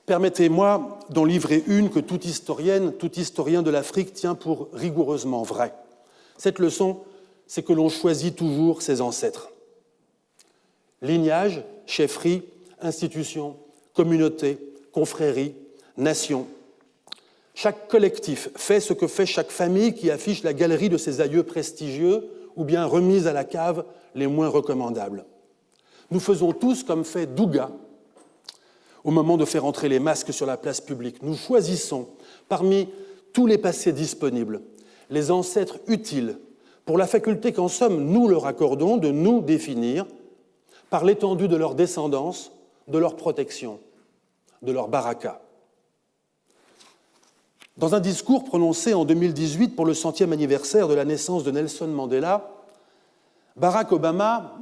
permettez-moi d'en livrer une que toute historienne, tout historien de l'Afrique tient pour rigoureusement vraie. Cette leçon, c'est que l'on choisit toujours ses ancêtres. Lignage, chefferie, institution, communauté, confrérie, nation. Chaque collectif fait ce que fait chaque famille qui affiche la galerie de ses aïeux prestigieux ou bien remise à la cave les moins recommandables. Nous faisons tous comme fait Douga au moment de faire entrer les masques sur la place publique. Nous choisissons parmi tous les passés disponibles les ancêtres utiles pour la faculté qu'en somme nous leur accordons de nous définir par l'étendue de leur descendance, de leur protection, de leur baraka. Dans un discours prononcé en 2018 pour le 100e anniversaire de la naissance de Nelson Mandela, Barack Obama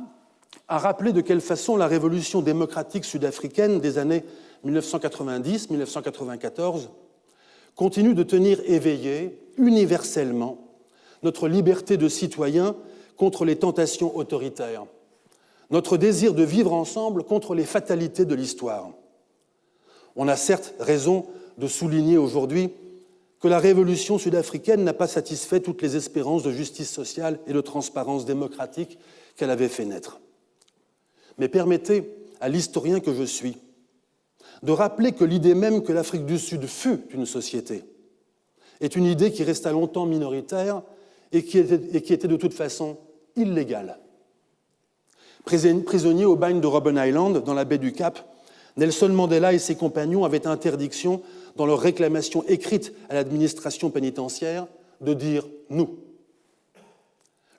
a rappelé de quelle façon la révolution démocratique sud-africaine des années 1990-1994 continue de tenir éveillée universellement notre liberté de citoyen contre les tentations autoritaires, notre désir de vivre ensemble contre les fatalités de l'histoire. On a certes raison de souligner aujourd'hui que la révolution sud-africaine n'a pas satisfait toutes les espérances de justice sociale et de transparence démocratique qu'elle avait fait naître. Mais permettez à l'historien que je suis de rappeler que l'idée même que l'Afrique du Sud fut une société est une idée qui resta longtemps minoritaire et qui était de toute façon illégale. Prisonnier au bagne de Robben Island, dans la baie du Cap, Nelson Mandela et ses compagnons avaient interdiction, dans leur réclamation écrite à l'administration pénitentiaire, de dire « nous ».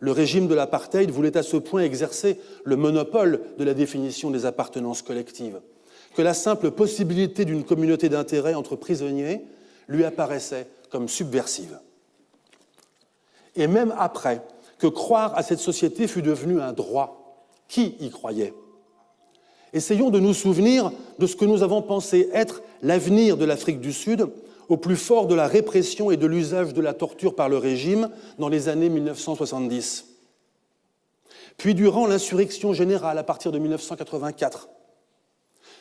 Le régime de l'apartheid voulait à ce point exercer le monopole de la définition des appartenances collectives, que la simple possibilité d'une communauté d'intérêts entre prisonniers lui apparaissait comme subversive. Et même après que croire à cette société fut devenu un droit, qui y croyait ? Essayons de nous souvenir de ce que nous avons pensé être l'avenir de l'Afrique du Sud au plus fort de la répression et de l'usage de la torture par le régime dans les années 1970. Puis durant l'insurrection générale à partir de 1984.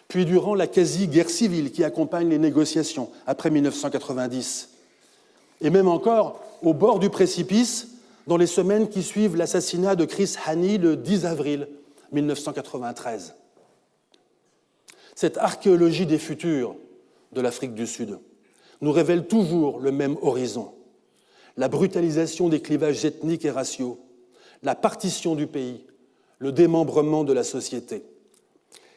Puis durant la quasi-guerre civile qui accompagne les négociations après 1990. Et même encore au bord du précipice dans les semaines qui suivent l'assassinat de Chris Hani le 10 avril 1993. Cette archéologie des futurs de l'Afrique du Sud nous révèle toujours le même horizon: la brutalisation des clivages ethniques et raciaux, la partition du pays, le démembrement de la société.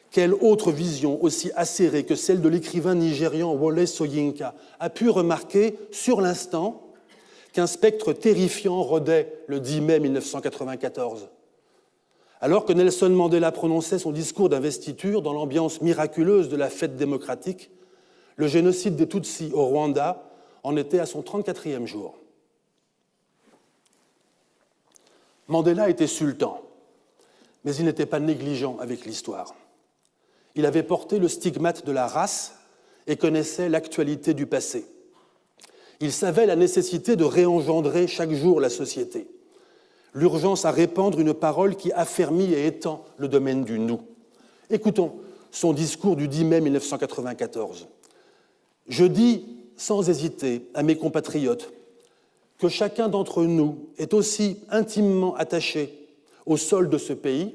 Quelle autre vision aussi acérée que celle de l'écrivain nigérian Wole Soyinka a pu remarquer sur l'instant qu'un spectre terrifiant rôdait le 10 mai 1994 ? Alors que Nelson Mandela prononçait son discours d'investiture dans l'ambiance miraculeuse de la fête démocratique, le génocide des Tutsis au Rwanda en était à son 34e jour. Mandela était sultan, mais il n'était pas négligent avec l'histoire. Il avait porté le stigmate de la race et connaissait l'actualité du passé. Il savait la nécessité de réengendrer chaque jour la société, l'urgence à répandre une parole qui affermit et étend le domaine du « nous ». Écoutons son discours du 10 mai 1994. « Je dis sans hésiter à mes compatriotes que chacun d'entre nous est aussi intimement attaché au sol de ce pays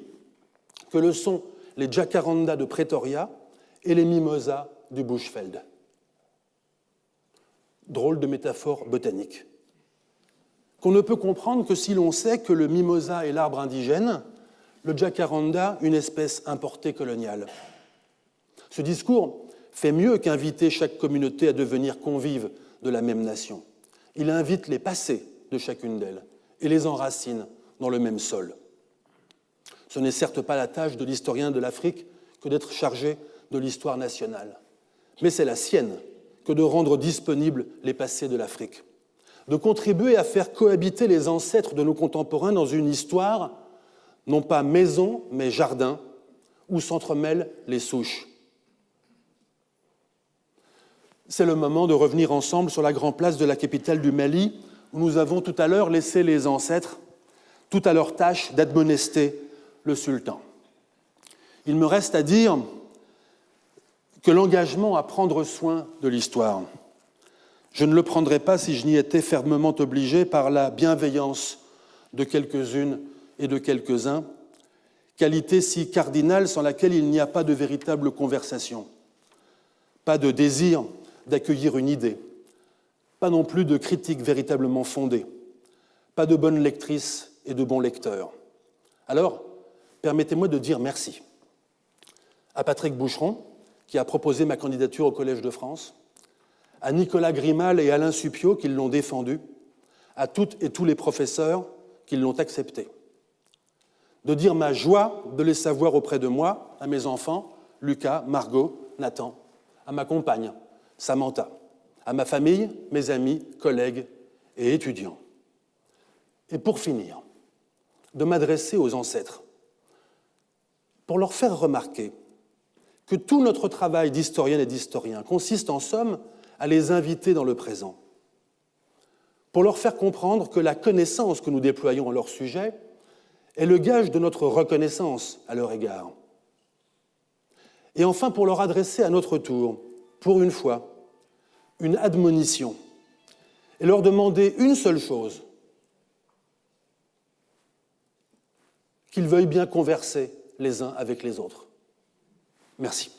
que le sont les jacarandas de Pretoria et les mimosas du Bushveld. » Drôle de métaphore botanique. Qu'on ne peut comprendre que si l'on sait que le mimosa est l'arbre indigène, le jacaranda une espèce importée coloniale. Ce discours fait mieux qu'inviter chaque communauté à devenir convive de la même nation. Il invite les passés de chacune d'elles et les enracine dans le même sol. Ce n'est certes pas la tâche de l'historien de l'Afrique que d'être chargé de l'histoire nationale, mais c'est la sienne que de rendre disponibles les passés de l'Afrique, de contribuer à faire cohabiter les ancêtres de nos contemporains dans une histoire, non pas maison, mais jardin, où s'entremêlent les souches. C'est le moment de revenir ensemble sur la grande place de la capitale du Mali, où nous avons tout à l'heure laissé les ancêtres, tout à leur tâche d'admonester le sultan. Il me reste à dire que l'engagement à prendre soin de l'histoire, je ne le prendrais pas si je n'y étais fermement obligé par la bienveillance de quelques-unes et de quelques-uns, qualité si cardinale sans laquelle il n'y a pas de véritable conversation, pas de désir d'accueillir une idée, pas non plus de critique véritablement fondée, pas de bonnes lectrices et de bons lecteurs. Alors, permettez-moi de dire merci à Patrick Boucheron, qui a proposé ma candidature au Collège de France, à Nicolas Grimal et Alain Supiot qui l'ont défendu, à toutes et tous les professeurs qui l'ont accepté. De dire ma joie de les savoir auprès de moi, à mes enfants, Lucas, Margot, Nathan, à ma compagne, Samantha, à ma famille, mes amis, collègues et étudiants. Et pour finir, de m'adresser aux ancêtres, pour leur faire remarquer que tout notre travail d'historienne et d'historien consiste en somme à les inviter dans le présent, pour leur faire comprendre que la connaissance que nous déployons à leur sujet est le gage de notre reconnaissance à leur égard. Et enfin, pour leur adresser à notre tour, pour une fois, une admonition et leur demander une seule chose, qu'ils veuillent bien converser les uns avec les autres. Merci.